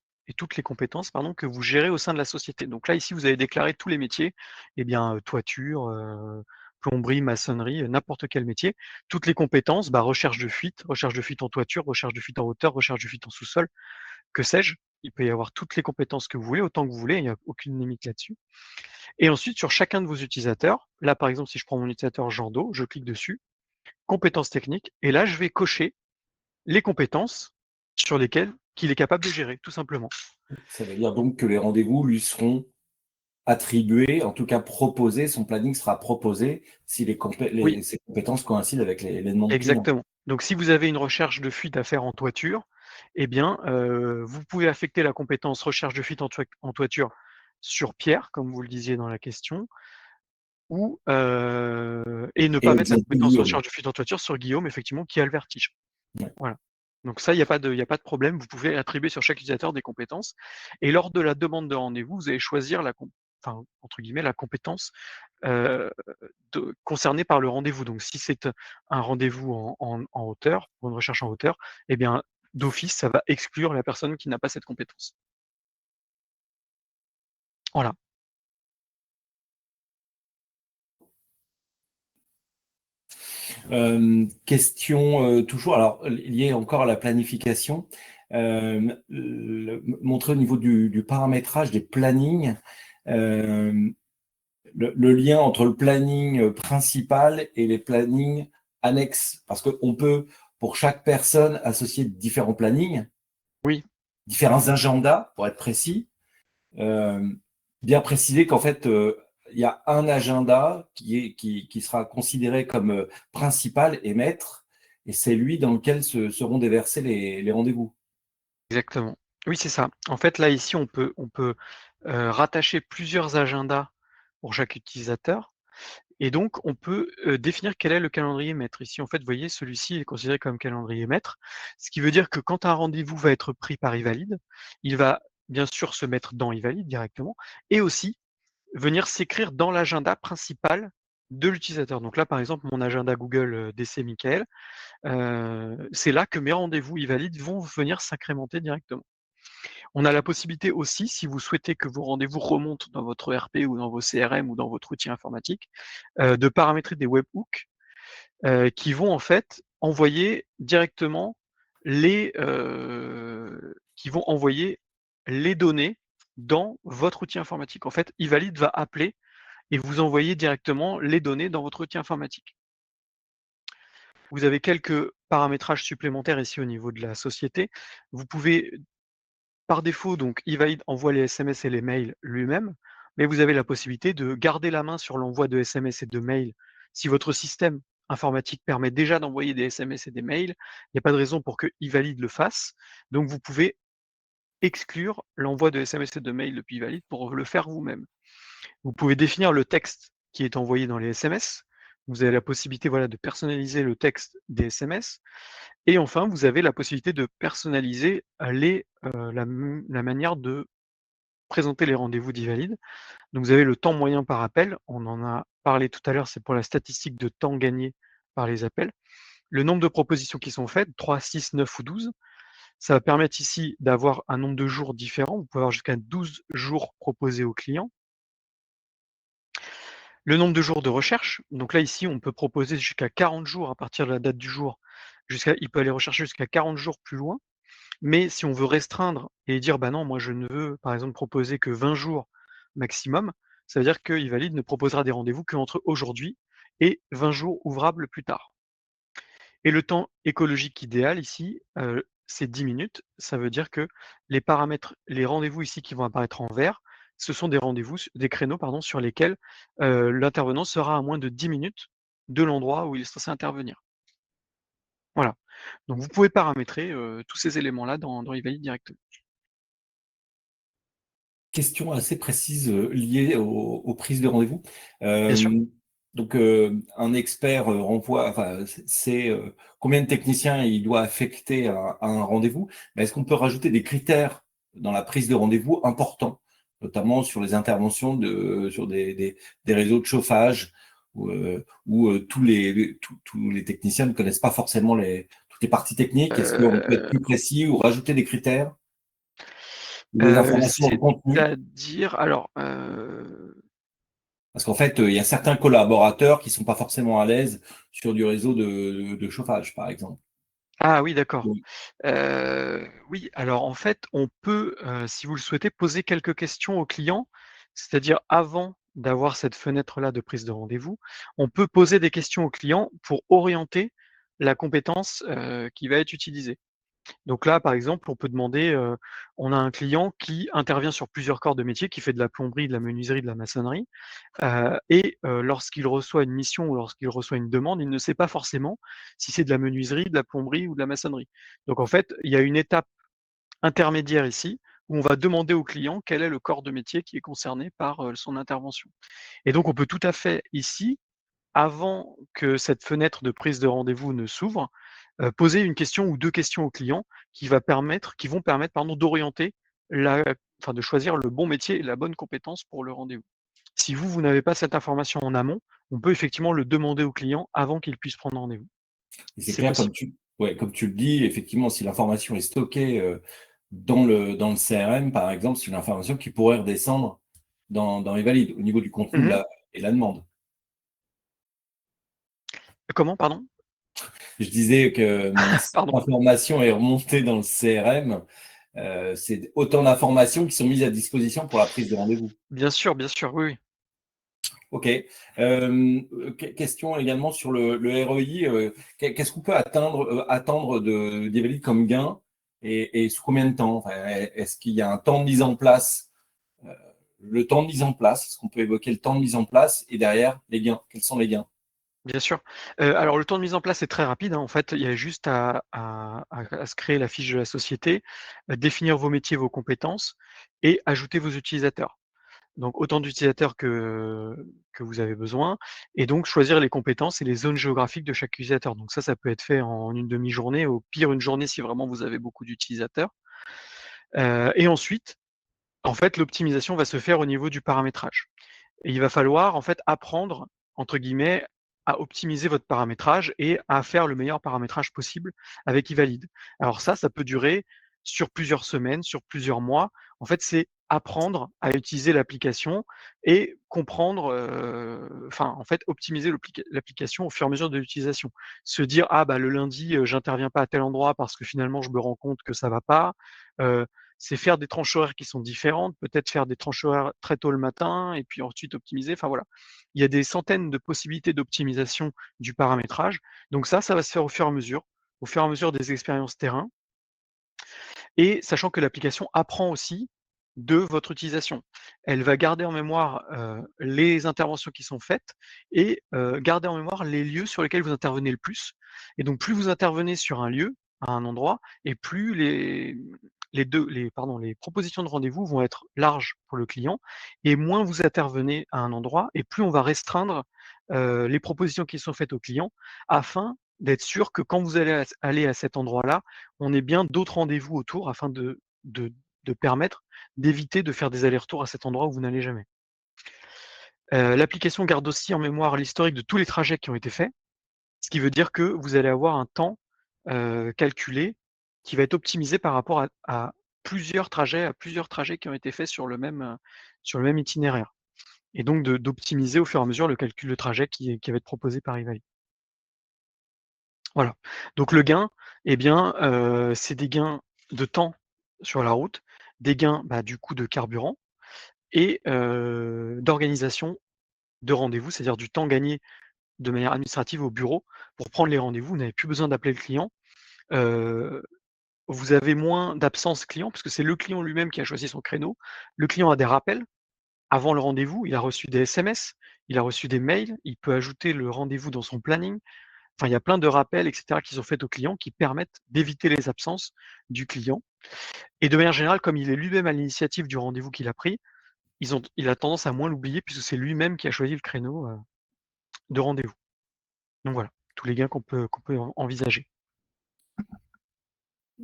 pardon, que vous gérez au sein de la société. Donc là, ici, vous avez déclaré tous les métiers, eh bien, toiture, plomberie, maçonnerie, n'importe quel métier. Toutes les compétences, recherche de fuite en toiture, recherche de fuite en hauteur, recherche de fuite en sous-sol, que sais-je. Il peut y avoir toutes les compétences que vous voulez, autant que vous voulez, il n'y a aucune limite là-dessus. Et ensuite, sur chacun de vos utilisateurs, là, par exemple, si je prends mon utilisateur Jando, je clique dessus, compétences techniques, et là, je vais cocher les compétences sur lesquelles qu'il est capable de gérer, tout simplement. Ça veut dire donc que les rendez-vous lui seront attribués, en tout cas proposés, son planning sera proposé si Oui, ses compétences coïncident avec les demandes clients. exactement. Donc, si vous avez une recherche de fuite à faire en toiture, eh bien, vous pouvez affecter la compétence recherche de fuite en toiture sur Pierre, comme vous le disiez dans la question, ou et ne Et pas mettre la compétence Guillaume. recherche de fuite en toiture sur Guillaume, effectivement, qui a le vertige. Ouais. Voilà. Donc ça, il n'y a pas de problème. Vous pouvez attribuer sur chaque utilisateur des compétences. Et lors de la demande de rendez-vous, vous allez choisir enfin, entre guillemets, la compétence concernée par le rendez-vous. Donc si c'est un rendez-vous en hauteur, pour une recherche en hauteur, eh bien, d'office, ça va exclure la personne qui n'a pas cette compétence. Voilà. Question toujours, alors liée encore à la planification, montrer au niveau du paramétrage des plannings, le lien entre le planning principal et les plannings annexes, parce qu'on peut, pour chaque personne, associer différents plannings, Oui, différents agendas, pour être précis. Bien préciser qu'en fait, il y a un agenda qui sera considéré comme principal et maître, et c'est lui dans lequel seront déversés les rendez-vous. exactement. Oui, c'est ça. En fait, là, ici, on peut rattacher plusieurs agendas pour chaque utilisateur. Et donc, on peut définir quel est le calendrier maître. Ici, en fait, vous voyez, celui-ci est considéré comme calendrier maître, ce qui veut dire que quand un rendez-vous va être pris par eValid, il va bien sûr se mettre dans eValid directement, et aussi venir s'écrire dans l'agenda principal de l'utilisateur. Donc là, par exemple, mon agenda Google DC Michael, c'est là que mes rendez-vous eValid vont venir s'incrémenter directement. On a la possibilité aussi, si vous souhaitez que vos rendez-vous remontent dans votre ERP ou dans vos CRM ou dans votre outil informatique, de paramétrer des webhooks qui vont en fait envoyer directement qui vont envoyer les données dans votre outil informatique. En fait, eValid va appeler et vous envoyer directement les données dans votre outil informatique. Vous avez quelques paramétrages supplémentaires ici au niveau de la société. Vous pouvez par défaut, donc eValid envoie les SMS et les mails lui-même, mais vous avez la possibilité de garder la main sur l'envoi de SMS et de mails. Si votre système informatique permet déjà d'envoyer des SMS et des mails, il n'y a pas de raison pour que eValid le fasse. Donc vous pouvez exclure l'envoi de SMS et de mails depuis eValid pour le faire vous-même. Vous pouvez définir le texte qui est envoyé dans les SMS. Vous avez la possibilité de personnaliser le texte des SMS. Et enfin, vous avez la possibilité de personnaliser la manière de présenter les rendez-vous d'eValid. Donc vous avez le temps moyen par appel, on en a parlé tout à l'heure, c'est pour la statistique de temps gagné par les appels. Le nombre de propositions qui sont faites, 3, 6, 9 ou 12. Ça va permettre ici d'avoir un nombre de jours différents. Vous pouvez avoir jusqu'à 12 jours proposés aux clients. Le nombre de jours de recherche, donc là ici on peut proposer jusqu'à 40 jours à partir de la date du jour, il peut aller rechercher jusqu'à 40 jours plus loin. Mais si on veut restreindre et dire bah non, moi je ne veux par exemple proposer que 20 jours maximum, ça veut dire que eValid ne proposera des rendez-vous qu'entre aujourd'hui et 20 jours ouvrables plus tard. Et le temps écologique idéal ici, c'est 10 minutes. Ça veut dire que les rendez-vous ici qui vont apparaître en vert, ce sont des créneaux pardon, sur lesquels l'intervenant sera à moins de 10 minutes de l'endroit où il est censé intervenir. Voilà. Donc vous pouvez paramétrer, tous ces éléments-là dans Evalid directement. Question assez précise liée aux prises de rendez-vous. Bien sûr. Donc, un expert renvoie, enfin, c'est combien de techniciens il doit affecter à un rendez-vous. Mais est-ce qu'on peut rajouter des critères dans la prise de rendez-vous importants, notamment sur les interventions sur des réseaux de chauffage où tous les techniciens ne connaissent pas forcément toutes les parties techniques. Est-ce qu'on peut être Heu plus précis ou rajouter des critères ou des informations dans le contenu? C'est-à-dire alors, Parce qu'en fait, il y a certains collaborateurs qui sont pas forcément à l'aise sur du réseau de chauffage, par exemple. ah oui, d'accord. Oui. Oui, alors en fait, on peut, si vous le souhaitez, poser quelques questions au client. C'est-à-dire avant d'avoir cette fenêtre-là de prise de rendez-vous, on peut poser des questions au client pour orienter la compétence, qui va être utilisée. Donc là, par exemple, on peut demander, on a un client qui intervient sur plusieurs corps de métier, qui fait de la plomberie, de la menuiserie, de la maçonnerie. Lorsqu'il reçoit une mission ou lorsqu'il reçoit une demande, il ne sait pas forcément si c'est de la menuiserie, de la plomberie ou de la maçonnerie. Donc en fait, il y a une étape intermédiaire ici, où on va demander au client quel est le corps de métier qui est concerné par, son intervention. Et donc on peut tout à fait ici, avant que cette fenêtre de prise de rendez-vous ne s'ouvre, poser une question ou 2 questions au client qui vont permettre, pardon, d'orienter la enfin de choisir le bon métier et la bonne compétence pour le rendez-vous. Si vous n'avez pas cette information en amont, on peut effectivement le demander au client avant qu'il puisse prendre rendez-vous. Et c'est C'est clair, possible. ouais, comme tu le dis, effectivement, si l'information est stockée dans le CRM, par exemple, c'est une information qui pourrait redescendre dans les valides au niveau du contenu Mmh. et la demande. Comment, pardon? Je disais que si Pardon. l'information est remontée dans le CRM, c'est autant d'informations qui sont mises à disposition pour la prise de rendez-vous. Bien sûr, oui, oui. OK. Question également sur le ROI. Qu'est-ce qu'on peut attendre d'Evelyn comme gain et sous combien de temps? Enfin, est-ce qu'il y a un temps de mise en place? euh, Le temps de mise en place, est-ce qu'on peut évoquer le temps de mise en place et derrière les gains? Quels sont les gains? Bien sûr. Alors le temps de mise en place est très rapide, hein. En fait, il y a juste à se créer la fiche de la société, définir vos métiers, vos compétences et ajouter vos utilisateurs. Donc autant d'utilisateurs que vous avez besoin et donc choisir les compétences et les zones géographiques de chaque utilisateur. Donc ça peut être fait en une demi-journée, au pire une journée si vraiment vous avez beaucoup d'utilisateurs. Et ensuite, en fait, l'optimisation va se faire au niveau du paramétrage. Et il va falloir en fait «apprendre» entre guillemets à optimiser votre paramétrage et à faire le meilleur paramétrage possible avec Evalid. Alors ça peut durer sur plusieurs semaines, sur plusieurs mois. En fait, c'est apprendre à utiliser l'application et comprendre, enfin en fait optimiser l'application au fur et à mesure de l'utilisation. Se dire: «Ah bah le lundi, j'interviens pas à tel endroit parce que finalement je me rends compte que ça va pas». Heu, c'est faire des tranches horaires qui sont différentes, peut-être faire des tranches horaires très tôt le matin et puis ensuite optimiser, enfin voilà. Il y a des centaines de possibilités d'optimisation du paramétrage. Donc ça va se faire au fur et à mesure des expériences terrain et sachant que l'application apprend aussi de votre utilisation. Elle va garder en mémoire, les interventions qui sont faites et garder en mémoire les lieux sur lesquels vous intervenez le plus et donc plus vous intervenez sur un lieu, à un endroit et plus les propositions de rendez-vous vont être larges pour le client et moins vous intervenez à un endroit et plus on va restreindre, les propositions qui sont faites au client afin d'être sûr que quand vous allez aller à cet endroit-là, on ait bien d'autres rendez-vous autour afin de permettre d'éviter de faire des allers-retours à cet endroit où vous n'allez jamais. L'application garde aussi en mémoire l'historique de tous les trajets qui ont été faits, ce qui veut dire que vous allez avoir un temps, calculé qui va être optimisé par rapport à plusieurs trajets qui ont été faits sur le même itinéraire et donc d'optimiser au fur et à mesure le calcul de trajet qui va être proposé par Evalid. Voilà. Donc le gain, eh bien, c'est des gains de temps sur la route, des gains, bah, du coup de carburant et d'organisation de rendez-vous, c'est-à-dire du temps gagné de manière administrative au bureau pour prendre les rendez-vous. Vous n'avez plus besoin d'appeler le client. Heu, Vous avez moins d'absence client puisque c'est le client lui-même qui a choisi son créneau. Le client a des rappels avant le rendez-vous, il a reçu des SMS, il a reçu des mails, il peut ajouter le rendez-vous dans son planning. Enfin, il y a plein de rappels, etc., qui sont faits au client qui permettent d'éviter les absences du client. Et de manière générale, comme il est lui-même à l'initiative du rendez-vous qu'il a pris, il a tendance à moins l'oublier puisque c'est lui-même qui a choisi le créneau de rendez-vous. Donc voilà, tous les gains qu'on peut envisager.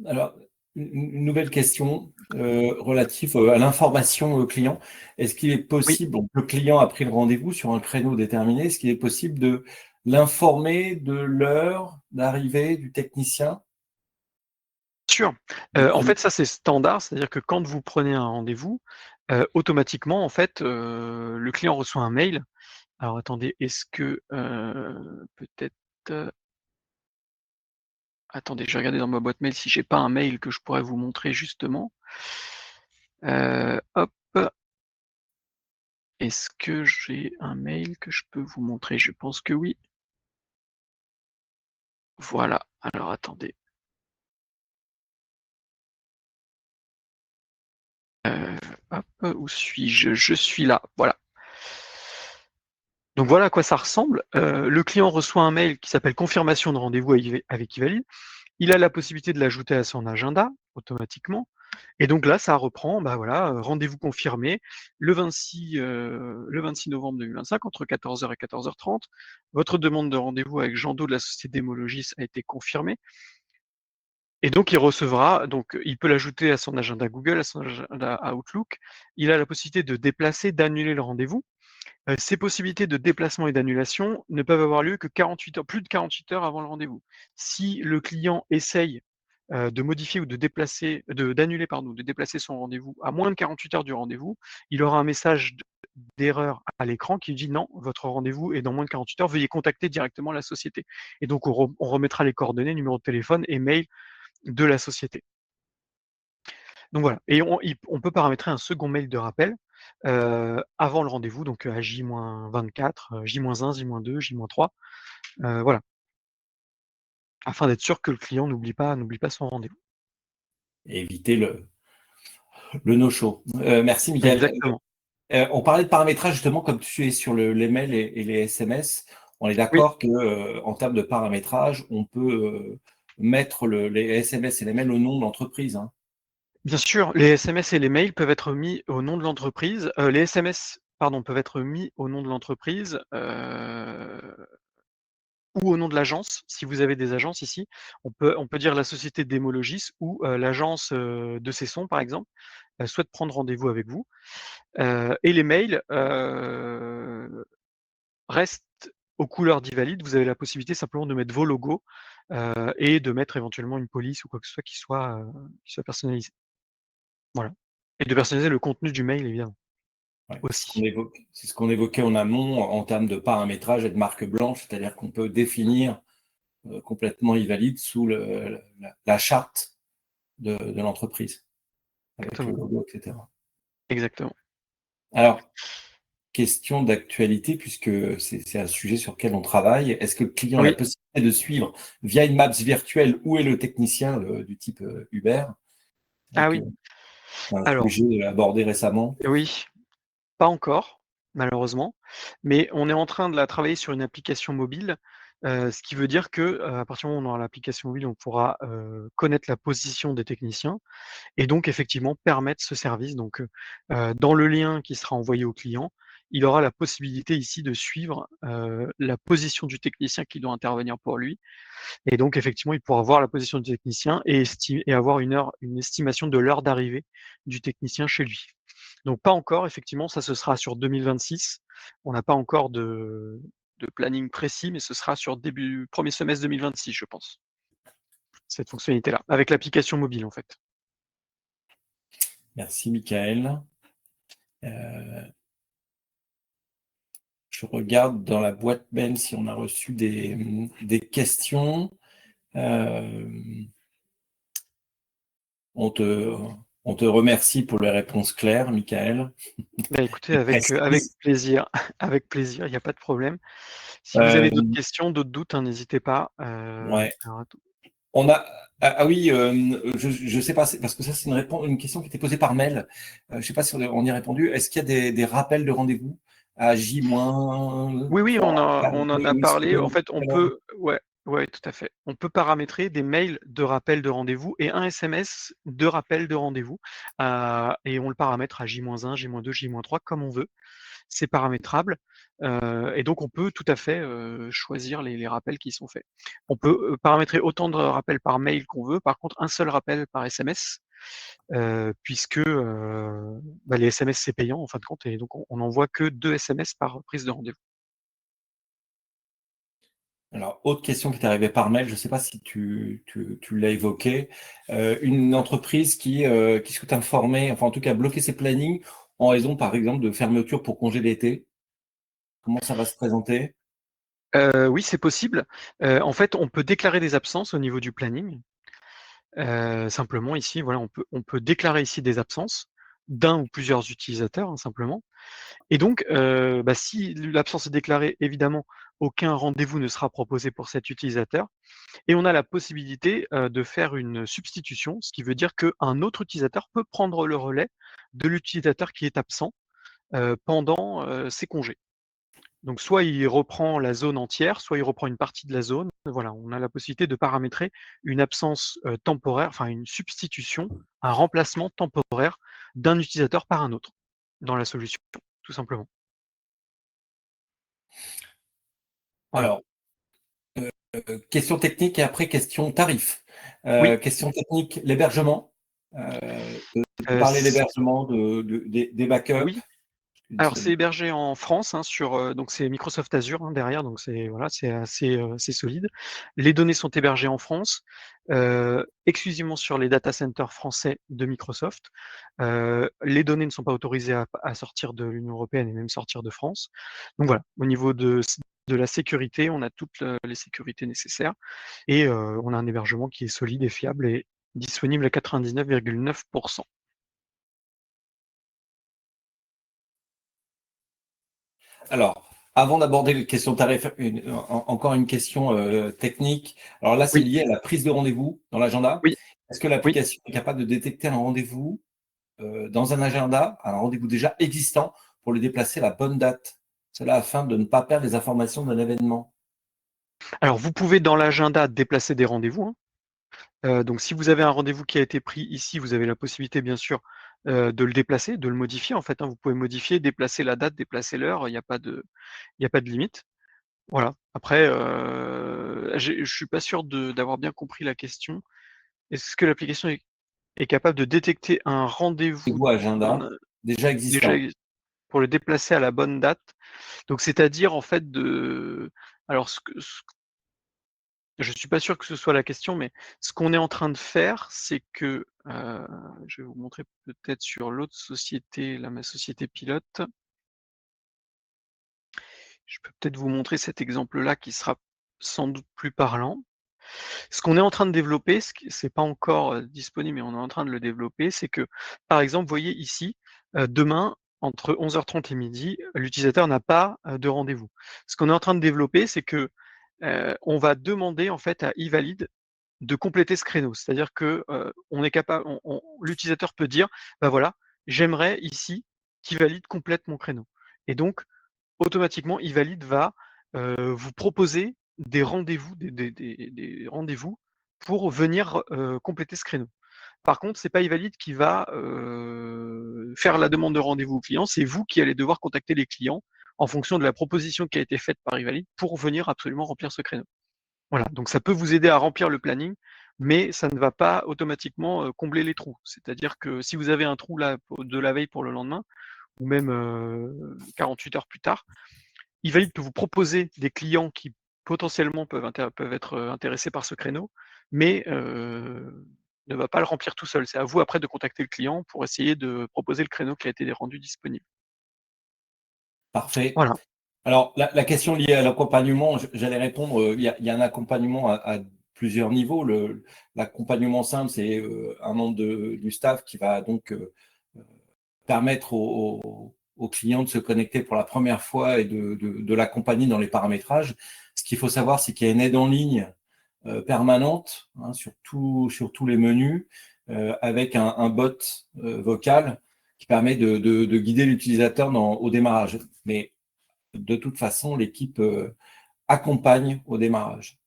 Alors, une nouvelle question relative à l'information client. Est-ce qu'il est Oui, possible, donc le client a pris le rendez-vous sur un créneau déterminé, est-ce qu'il est possible de l'informer de l'heure d'arrivée du technicien? sûr. Du En créneau. fait, ça c'est standard, c'est-à-dire que quand vous prenez un rendez-vous, automatiquement, en fait, le client reçoit un mail. Alors attendez, est-ce que peut-être, attendez, je vais regarder dans ma boîte mail si j'ai pas un mail que je pourrais vous montrer justement. Hop, est-ce que j'ai un mail que je peux vous montrer? Je pense que oui. Voilà, alors attendez. Hop, où suis-je? Je suis là, voilà. Donc voilà à quoi ça ressemble. Le client reçoit un mail qui s'appelle confirmation de rendez-vous avec Ivalide. Il a la possibilité de l'ajouter à son agenda automatiquement. Et donc là, ça reprend, bah voilà, rendez-vous confirmé le 26 novembre 2025 entre 14h et 14h30. Votre demande de rendez-vous avec Jean Do de la société Démologis a été confirmée. Et donc il recevra, donc il peut l'ajouter à son agenda Google, à son agenda Outlook. Il a la possibilité de déplacer, d'annuler le rendez-vous. Ces possibilités de déplacement et d'annulation ne peuvent avoir lieu que 48 heures, plus de 48 heures avant le rendez-vous. Si le client essaye de modifier ou de déplacer, d'annuler, pardon, de déplacer son rendez-vous à moins de 48 heures du rendez-vous, il aura un message d'erreur à l'écran qui dit non, votre rendez-vous est dans moins de 48 heures, veuillez contacter directement la société. Et donc on remettra les coordonnées, numéro de téléphone et mail de la société. Donc voilà, et on peut paramétrer un second mail de rappel avant le rendez-vous, donc à J-24, J-1, J-2, J-3, voilà, afin d'être sûr que le client n'oublie pas son rendez-vous. Et éviter le no-show. Merci, Michael. Exactement. On parlait de paramétrage, justement, comme tu es sur les mails et les SMS. On est Oui, d'accord que en termes de paramétrage, on peut mettre les SMS et les mails au nom de l'entreprise, hein. bien sûr, les SMS et les mails peuvent être mis au nom de l'entreprise. Les SMS, pardon, peuvent être mis au nom de l'entreprise, ou au nom de l'agence. Si vous avez des agences ici, on peut dire la société Démologis ou l'agence, de Cesson, par exemple, souhaite prendre rendez-vous avec vous. Et les mails restent aux couleurs d'Ivalide. Vous avez la possibilité simplement de mettre vos logos et de mettre éventuellement une police ou quoi que ce soit qui soit personnalisé. Voilà. Et de personnaliser le contenu du mail, évidemment, Ouais, aussi. c'est ce qu'on évoquait en amont en termes de paramétrage et de marque blanche, c'est-à-dire qu'on peut définir complètement Ivalide sous la charte de l'entreprise, avec le Exactement. logo, etc. Exactement. Alors, question d'actualité, puisque c'est un sujet sur lequel on travaille. Est-ce que le client a la Oui. possibilité de suivre via une Maps virtuelle où est le technicien du type Uber? Ah Donc, oui. c'est un Alors, sujet abordé récemment. oui, pas encore, malheureusement, mais on est en train de la travailler sur une application mobile, ce qui veut dire que, à partir du moment où on aura l'application mobile, on pourra, connaître la position des techniciens et donc effectivement permettre ce service. Donc, dans le lien qui sera envoyé au client, il aura la possibilité ici de suivre, la position du technicien qui doit intervenir pour lui et donc effectivement, il pourra voir la position du technicien et avoir une estimation de l'heure d'arrivée du technicien chez lui. Donc pas encore, effectivement, ça ce sera sur 2026. On n'a pas encore de planning précis, mais ce sera sur début premier semestre 2026, je pense, cette fonctionnalité-là, avec l'application mobile en fait. Merci, Michael. Je regarde dans la boîte mail si on a reçu des questions. On te remercie pour les réponses claires, Michael. Bah, écoutez, Et avec précises. plaisir, avec plaisir, il n'y a pas de problème. Si vous avez d'autres Euh, questions, d'autres doutes, hein, n'hésitez pas. ouais. Alors, On a oui, je sais pas, parce que ça c'est une question qui était posée par mail. Je sais pas si on y a répondu. Est-ce qu'il y a des rappels de rendez-vous à oui, oui, J-3, on en a ou est-ce parlé. En que fait, on peut, ouais. Ouais, tout à fait. On peut paramétrer des mails de rappel de rendez-vous et un SMS de rappel de rendez-vous, et on le paramètre à J-1, J-2, J-3 comme on veut. C'est paramétrable, et donc on peut tout à fait, choisir les rappels qui sont faits. On peut, paramétrer autant de rappels par mail qu'on veut. Par contre, un seul rappel par SMS, puisque, les SMS, c'est payant en fin de compte et donc on n'envoie que 2 SMS par prise de rendez-vous. Alors, autre question qui est arrivée par mail, je ne sais pas si tu l'as évoqué, une entreprise qui souhaite informer, enfin en tout cas bloquer ses plannings en raison, par exemple, de fermeture pour congé d'été. Comment ça va se présenter? Oui, c'est possible. En fait, on peut déclarer des absences au niveau du planning. Simplement ici, voilà, on peut déclarer ici des absences d'un ou plusieurs utilisateurs, hein, simplement. Et donc, si l'absence est déclarée, évidemment, aucun rendez-vous ne sera proposé pour cet utilisateur et on a la possibilité, de faire une substitution, ce qui veut dire qu'un autre utilisateur peut prendre le relais de l'utilisateur qui est absent, pendant, ses congés. Donc soit il reprend la zone entière, soit il reprend une partie de la zone. Voilà, on a la possibilité de paramétrer une absence, temporaire, enfin une substitution, un remplacement temporaire d'un utilisateur par un autre dans la solution, tout simplement. Voilà. Alors, question technique et après question tarif. Oui, Question technique, l'hébergement. Tu parlais de c l'hébergement, des backups. oui. Alors c'est hébergé en France, hein, sur, donc c'est Microsoft Azure, hein, derrière, donc c'est voilà, c'est solide. Les données sont hébergées en France, exclusivement sur les data centers français de Microsoft. Les données ne sont pas autorisées à sortir de l'Union européenne et même sortir de France. Donc voilà, au niveau de la sécurité, on a toutes, les sécurités nécessaires et on a un hébergement qui est solide et fiable et disponible à 99,9. Alors, avant d'aborder les questions tarifs, encore une question technique. Alors là, c'est Oui, lié à la prise de rendez-vous dans l'agenda. oui, Est-ce que oui. l'application est capable de détecter un rendez-vous dans un agenda, un rendez-vous déjà existant, pour lui déplacer la bonne date? Cela afin de ne pas perdre les informations d'un événement. Alors vous pouvez dans l'agenda déplacer des rendez-vous, hein. Donc si vous avez un rendez-vous qui a été pris ici, vous avez la possibilité bien sûr, de le déplacer, de le modifier en fait, hein. Vous pouvez modifier, déplacer la date, déplacer l'heure, il y a pas de limite. Voilà. Après, je suis pas sûr d'avoir bien compris la question. Est-ce que l'application est capable de détecter un rendez-vous Rendez-vous dans agenda un déjà déjà existant. exis pour le déplacer à la bonne date? Donc c'est-à-dire en fait de alors ce je suis pas sûr que ce soit la question, mais ce qu'on est en train de faire, c'est que, je vais vous montrer peut-être sur l'autre société, là, ma société pilote. Je peux peut-être vous montrer cet exemple-là qui sera sans doute plus parlant. Ce qu'on est en train de développer, ce qui c'est pas encore, disponible, mais on est en train de le développer, c'est que, par exemple, vous voyez ici, demain, entre 11h30 et midi, l'utilisateur n'a pas, de rendez-vous. Ce qu'on est en train de développer, c'est que, on va demander en fait à Evalid de compléter ce créneau. C'est-à-dire que, on est capable l'utilisateur peut dire: «Bah, voilà, j'aimerais ici qu'Evalid complète mon créneau» et donc automatiquement Evalid va, vous proposer des rendez-vous, des rendez-vous pour venir, compléter ce créneau. Par contre, c'est pas Evalid qui va, faire la demande de rendez-vous au client, c'est vous qui allez devoir contacter les clients en fonction de la proposition qui a été faite par Evalid pour venir absolument remplir ce créneau. Voilà, donc ça peut vous aider à remplir le planning, mais ça ne va pas automatiquement, combler les trous. C'est-à-dire que si vous avez un trou là de la veille pour le lendemain ou même, 48 heures plus tard, Evalid peut vous proposer des clients qui potentiellement peuvent être, intéressés par ce créneau, mais, ne va pas le remplir tout seul. C'est à vous après de contacter le client pour essayer de proposer le créneau qui a été rendu disponible. Parfait. Voilà, Alors, la question liée à l'accompagnement, j'allais répondre, il y a un accompagnement à plusieurs niveaux. L'accompagnement simple, c'est un membre du staff qui va donc permettre aux clients de se connecter pour la première fois et de l'accompagner dans les paramétrages. Ce qu'il faut savoir, c'est qu'il y a une aide en ligne permanente, hein, sur tous les menus, avec un bot vocal qui permet de guider l'utilisateur au démarrage. Mais de toute façon, l'équipe accompagne au démarrage.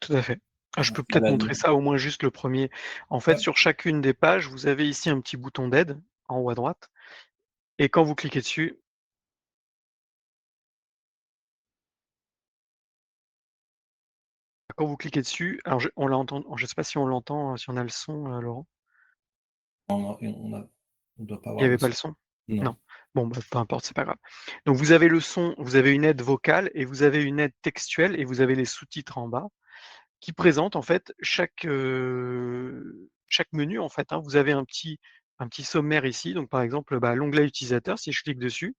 Tout à fait. Je peux peut-être Voilà, montrer ça au moins juste le premier. En fait, ouais. sur chacune des pages, vous avez ici un petit bouton d'aide en haut à droite et quand vous cliquez dessus, alors on l'entend, je sais pas si on l'entend, si on a le son, Laurent? On doit pas Il y avoir avait le pas son. le son? Non. Non. Bon, bah, peu importe, c'est pas grave. Donc vous avez le son, vous avez une aide vocale et vous avez une aide textuelle et vous avez les sous-titres en bas qui présentent en fait chaque menu en fait, hein. Vous avez un petit sommaire ici, donc par exemple, bah, l'onglet utilisateur, si je clique dessus,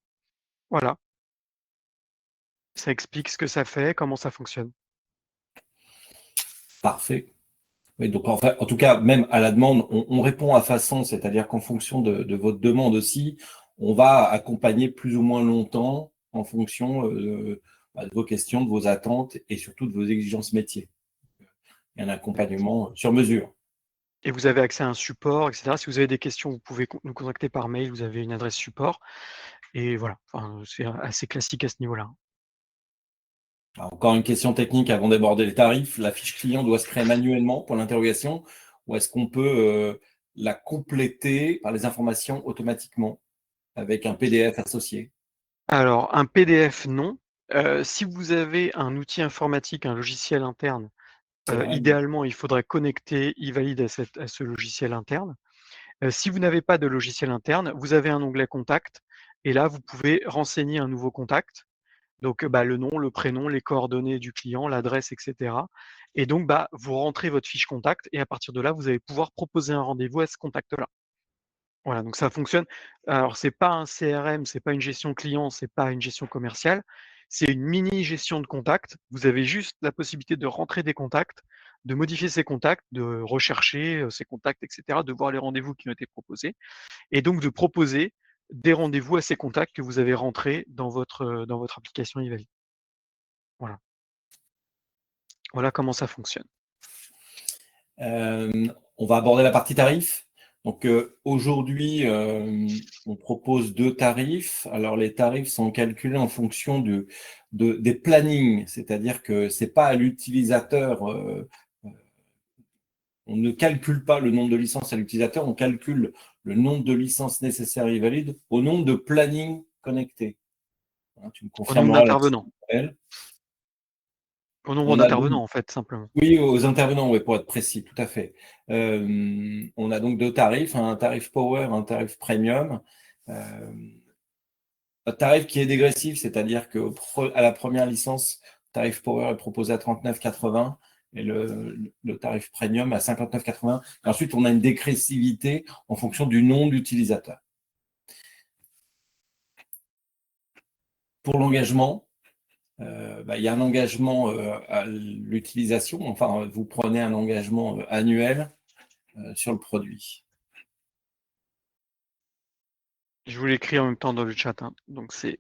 voilà, ça explique ce que ça fait, comment ça fonctionne. Parfait. Oui, donc en fait, en tout cas, même à la demande, on répond à façon, c'est-à-dire qu'en fonction de votre demande aussi, on va accompagner plus ou moins longtemps en fonction de vos questions, de vos attentes et surtout de vos exigences métiers. Et un accompagnement sur mesure. Et vous avez accès à un support, et cetera. Si vous avez des questions, vous pouvez nous contacter par mail, vous avez une adresse support et voilà, enfin, c'est assez classique à ce niveau-là. Alors, encore une question technique avant d'aborder les tarifs. La fiche client doit se créer manuellement pour l'interrogation ou est-ce qu'on peut la compléter par les informations automatiquement avec un PDF associé? Alors un PDF non, si vous avez un outil informatique, un logiciel interne, C'est vrai, mais idéalement, il faudrait connecter eValid à ce logiciel interne. Si vous n'avez pas de logiciel interne, vous avez un onglet contact et là, vous pouvez renseigner un nouveau contact. Donc, bah, le nom, le prénom, les coordonnées du client, l'adresse, et cetera. Et donc, bah, vous rentrez votre fiche contact et à partir de là, vous allez pouvoir proposer un rendez-vous à ce contact-là. Voilà, donc ça fonctionne. Alors, c'est pas un CRM, c'est pas une gestion client, c'est pas une gestion commerciale, c'est une mini gestion de contacts. Vous avez juste la possibilité de rentrer des contacts, de modifier ces contacts, de rechercher ces contacts, et cetera, de voir les rendez-vous qui ont été proposés et donc de proposer des rendez-vous à ces contacts que vous avez rentrés dans votre application eValid. Voilà. Voilà comment ça fonctionne. On va aborder la partie tarif. Donc aujourd'hui, on propose 2 tarifs. Alors les tarifs sont calculés en fonction des plannings, c'est-à-dire que c'est pas à l'utilisateur, on ne calcule pas le nombre de licences à l'utilisateur, on calcule le nombre de licences nécessaires et valides au nombre de plannings connectés. Hein, tu me Au nombre confirmeras là-dessus, d'intervenants. Michael. Au nombre On a donc d'intervenants, en fait, simplement. Oui, aux intervenants, oui, pour être précis, tout à fait. On a donc 2 tarifs, un tarif Power, un tarif Premium. Un tarif qui est dégressif, c'est-à-dire qu'à la première licence, le tarif Power est proposé à 39,80 et le tarif Premium à 59,80. Et ensuite, on a une dégressivité en fonction du nom d'utilisateur. Pour l'engagement, il y a un engagement à l'utilisation. Enfin, vous prenez un engagement annuel sur le produit. Je vous l'écris en même temps dans le chat, hein. Donc c'est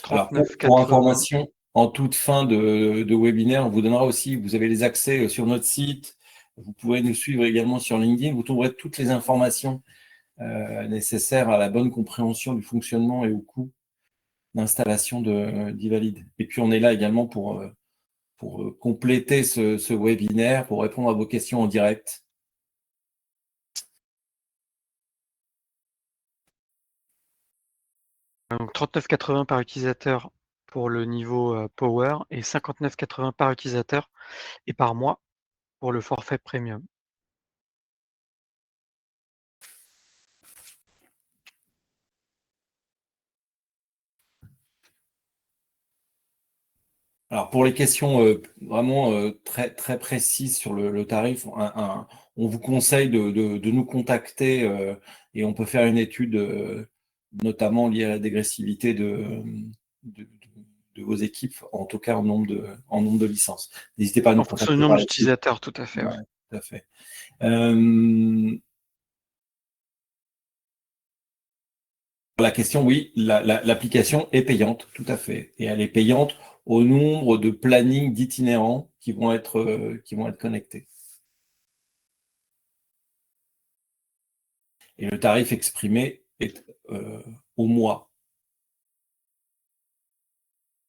Alors, pour 39,80. information, en toute fin de webinaire, on vous donnera aussi, vous avez les accès sur notre site, vous pouvez nous suivre également sur LinkedIn, vous trouverez toutes les informations nécessaires à la bonne compréhension du fonctionnement et au coût d'installation d'Ivalid. Et puis, on est là également pour compléter ce webinaire, pour répondre à vos questions en direct. Donc 39,80 par utilisateur pour le niveau Power et 59,80 par utilisateur et par mois pour le forfait Premium. Alors, pour les questions vraiment très, très précises sur le tarif, on vous conseille de nous contacter et on peut faire une étude notamment liée à la dégressivité de- de vos équipes, en tout cas en nombre de licences. N'hésitez pas à nous En fonction du contacter nombre par la suite. d'utilisateurs, tout à fait, Ouais, ouais. tout à fait. La question, oui, l'application est payante, tout à fait. Et elle est payante au nombre de plannings d'itinérants qui vont être connectés. Et le tarif exprimé est au mois.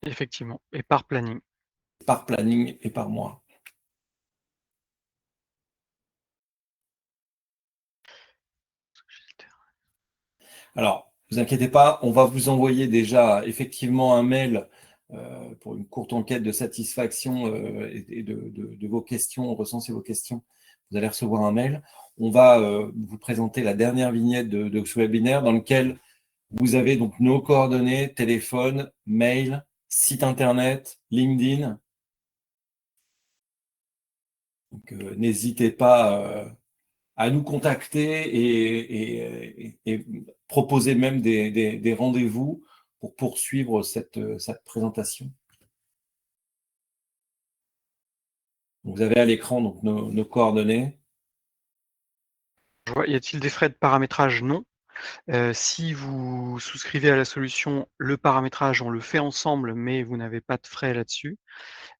Effectivement, et par planning. par planning et par mois. Alors, ne vous inquiétez pas, on va vous envoyer déjà effectivement un mail pour une courte enquête de satisfaction et de vos questions, recenser vos questions. Vous allez recevoir un mail. On va vous présenter la dernière vignette de ce webinaire dans lequel vous avez donc nos coordonnées, téléphone, mail, site internet, LinkedIn. Donc, n'hésitez pas à nous contacter et proposer même des rendez-vous pour poursuivre cette présentation. Vous avez à l'écran donc nos coordonnées. Y a-t-il des frais de paramétrage? Non. Si vous souscrivez à la solution, le paramétrage, on le fait ensemble, mais vous n'avez pas de frais là-dessus.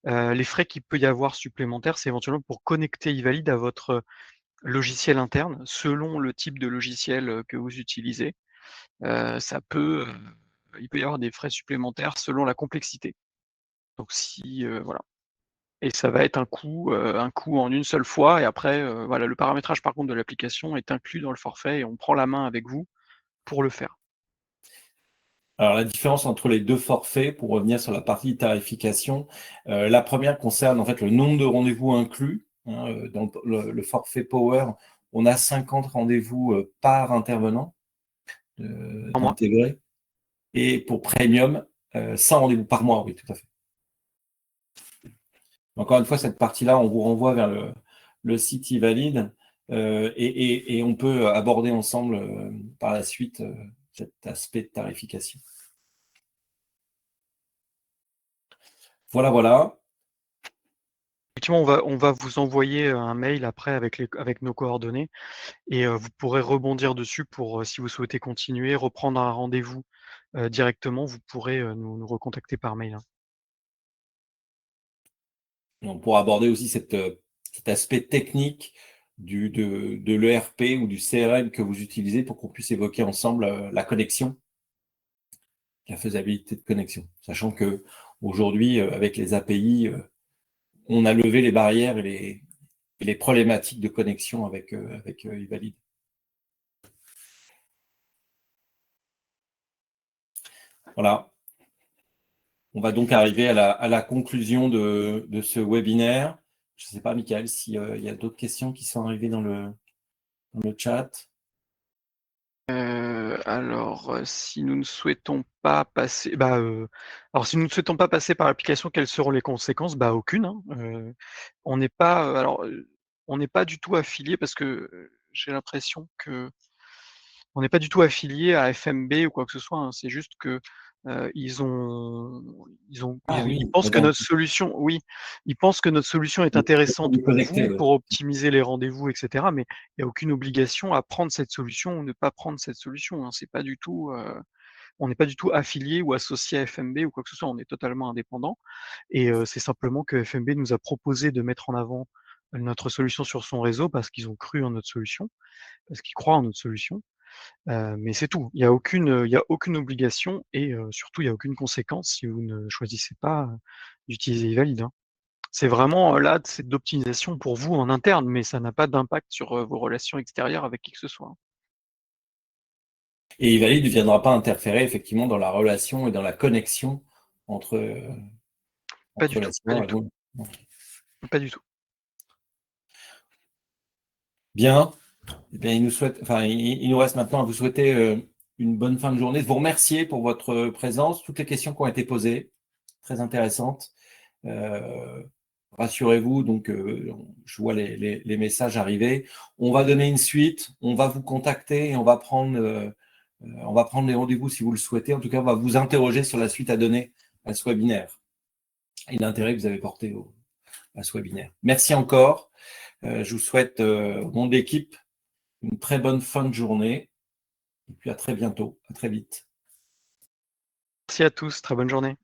Les frais qu'il peut y avoir supplémentaires, c'est éventuellement pour connecter eValid à votre logiciel interne, selon le type de logiciel que vous utilisez. Il peut y avoir des frais supplémentaires selon la complexité. Donc si voilà. Et ça va être un coût en une seule fois et après, voilà, le paramétrage par contre de l'application est inclus dans le forfait et on prend la main avec vous pour le faire. Alors, la différence entre les deux forfaits, pour revenir sur la partie tarification, la première concerne en fait le nombre de rendez-vous inclus. Dans le forfait Power, on a 50 rendez-vous par intervenant En mois. intégrés. Et pour Premium, 100 rendez-vous par mois, oui, tout à fait. Encore une fois, cette partie-là, on vous renvoie vers le site eValid et on peut aborder ensemble par la suite cet aspect de tarification. Voilà. Effectivement, on va vous envoyer un mail après avec nos coordonnées et vous pourrez rebondir dessus pour, si vous souhaitez continuer, reprendre un rendez-vous directement, vous pourrez nous recontacter par mail, hein. On pourra aborder aussi cet aspect technique de l'ERP ou du CRM que vous utilisez pour qu'on puisse évoquer ensemble la connexion, la faisabilité de connexion. Sachant que aujourd'hui, avec les API, on a levé les barrières et les problématiques de connexion avec eValid. Voilà. On va donc arriver à la conclusion de ce webinaire. Je ne sais pas, Michael, s'il y a d'autres questions qui sont arrivées dans le chat. Alors, si nous ne souhaitons pas passer, si nous ne souhaitons pas passer par l'application, quelles seront les conséquences? Aucune, hein. On n'est pas, on n'est pas du tout affilié parce que j'ai l'impression que on n'est pas du tout affilié à FMB ou quoi que ce soit, hein. C'est juste que Ah oui, ils pensent que d'accord. notre solution, oui, ils pensent que notre solution est intéressante Vous pour connecter, vous, ouais. pour optimiser les rendez-vous, et cetera. Mais il n'y a aucune obligation à prendre cette solution ou ne pas prendre cette solution, hein. C'est pas du tout, on n'est pas du tout affilié ou associé à FMB ou quoi que ce soit. On est totalement indépendant et c'est simplement que FMB nous a proposé de mettre en avant notre solution sur son réseau parce qu'ils ont cru en notre solution, parce qu'ils croient en notre solution. Mais c'est tout. Il y a aucune obligation et surtout il y a aucune conséquence si vous ne choisissez pas d'utiliser eValid, hein. C'est vraiment là, c'est de l'optimisation pour vous en interne, mais ça n'a pas d'impact sur vos relations extérieures avec qui que ce soit, hein. Et eValid ne viendra pas interférer effectivement dans la relation et dans la connexion entre Pas du la tout, pas serveur du et tout, vous. pas du tout. Bien. Eh bien, il nous reste maintenant à vous souhaiter une bonne fin de journée, de vous remercier pour votre présence, toutes les questions qui ont été posées, très intéressantes. Rassurez-vous, donc je vois les messages arriver. On va donner une suite, on va vous contacter et on va prendre les rendez-vous si vous le souhaitez. En tout cas, on va vous interroger sur la suite à donner à ce webinaire et l'intérêt que vous avez porté à ce webinaire. Merci encore. Je vous souhaite, au nom de l'équipe, une très bonne fin de journée et puis à très bientôt, à très vite. Merci à tous, très bonne journée.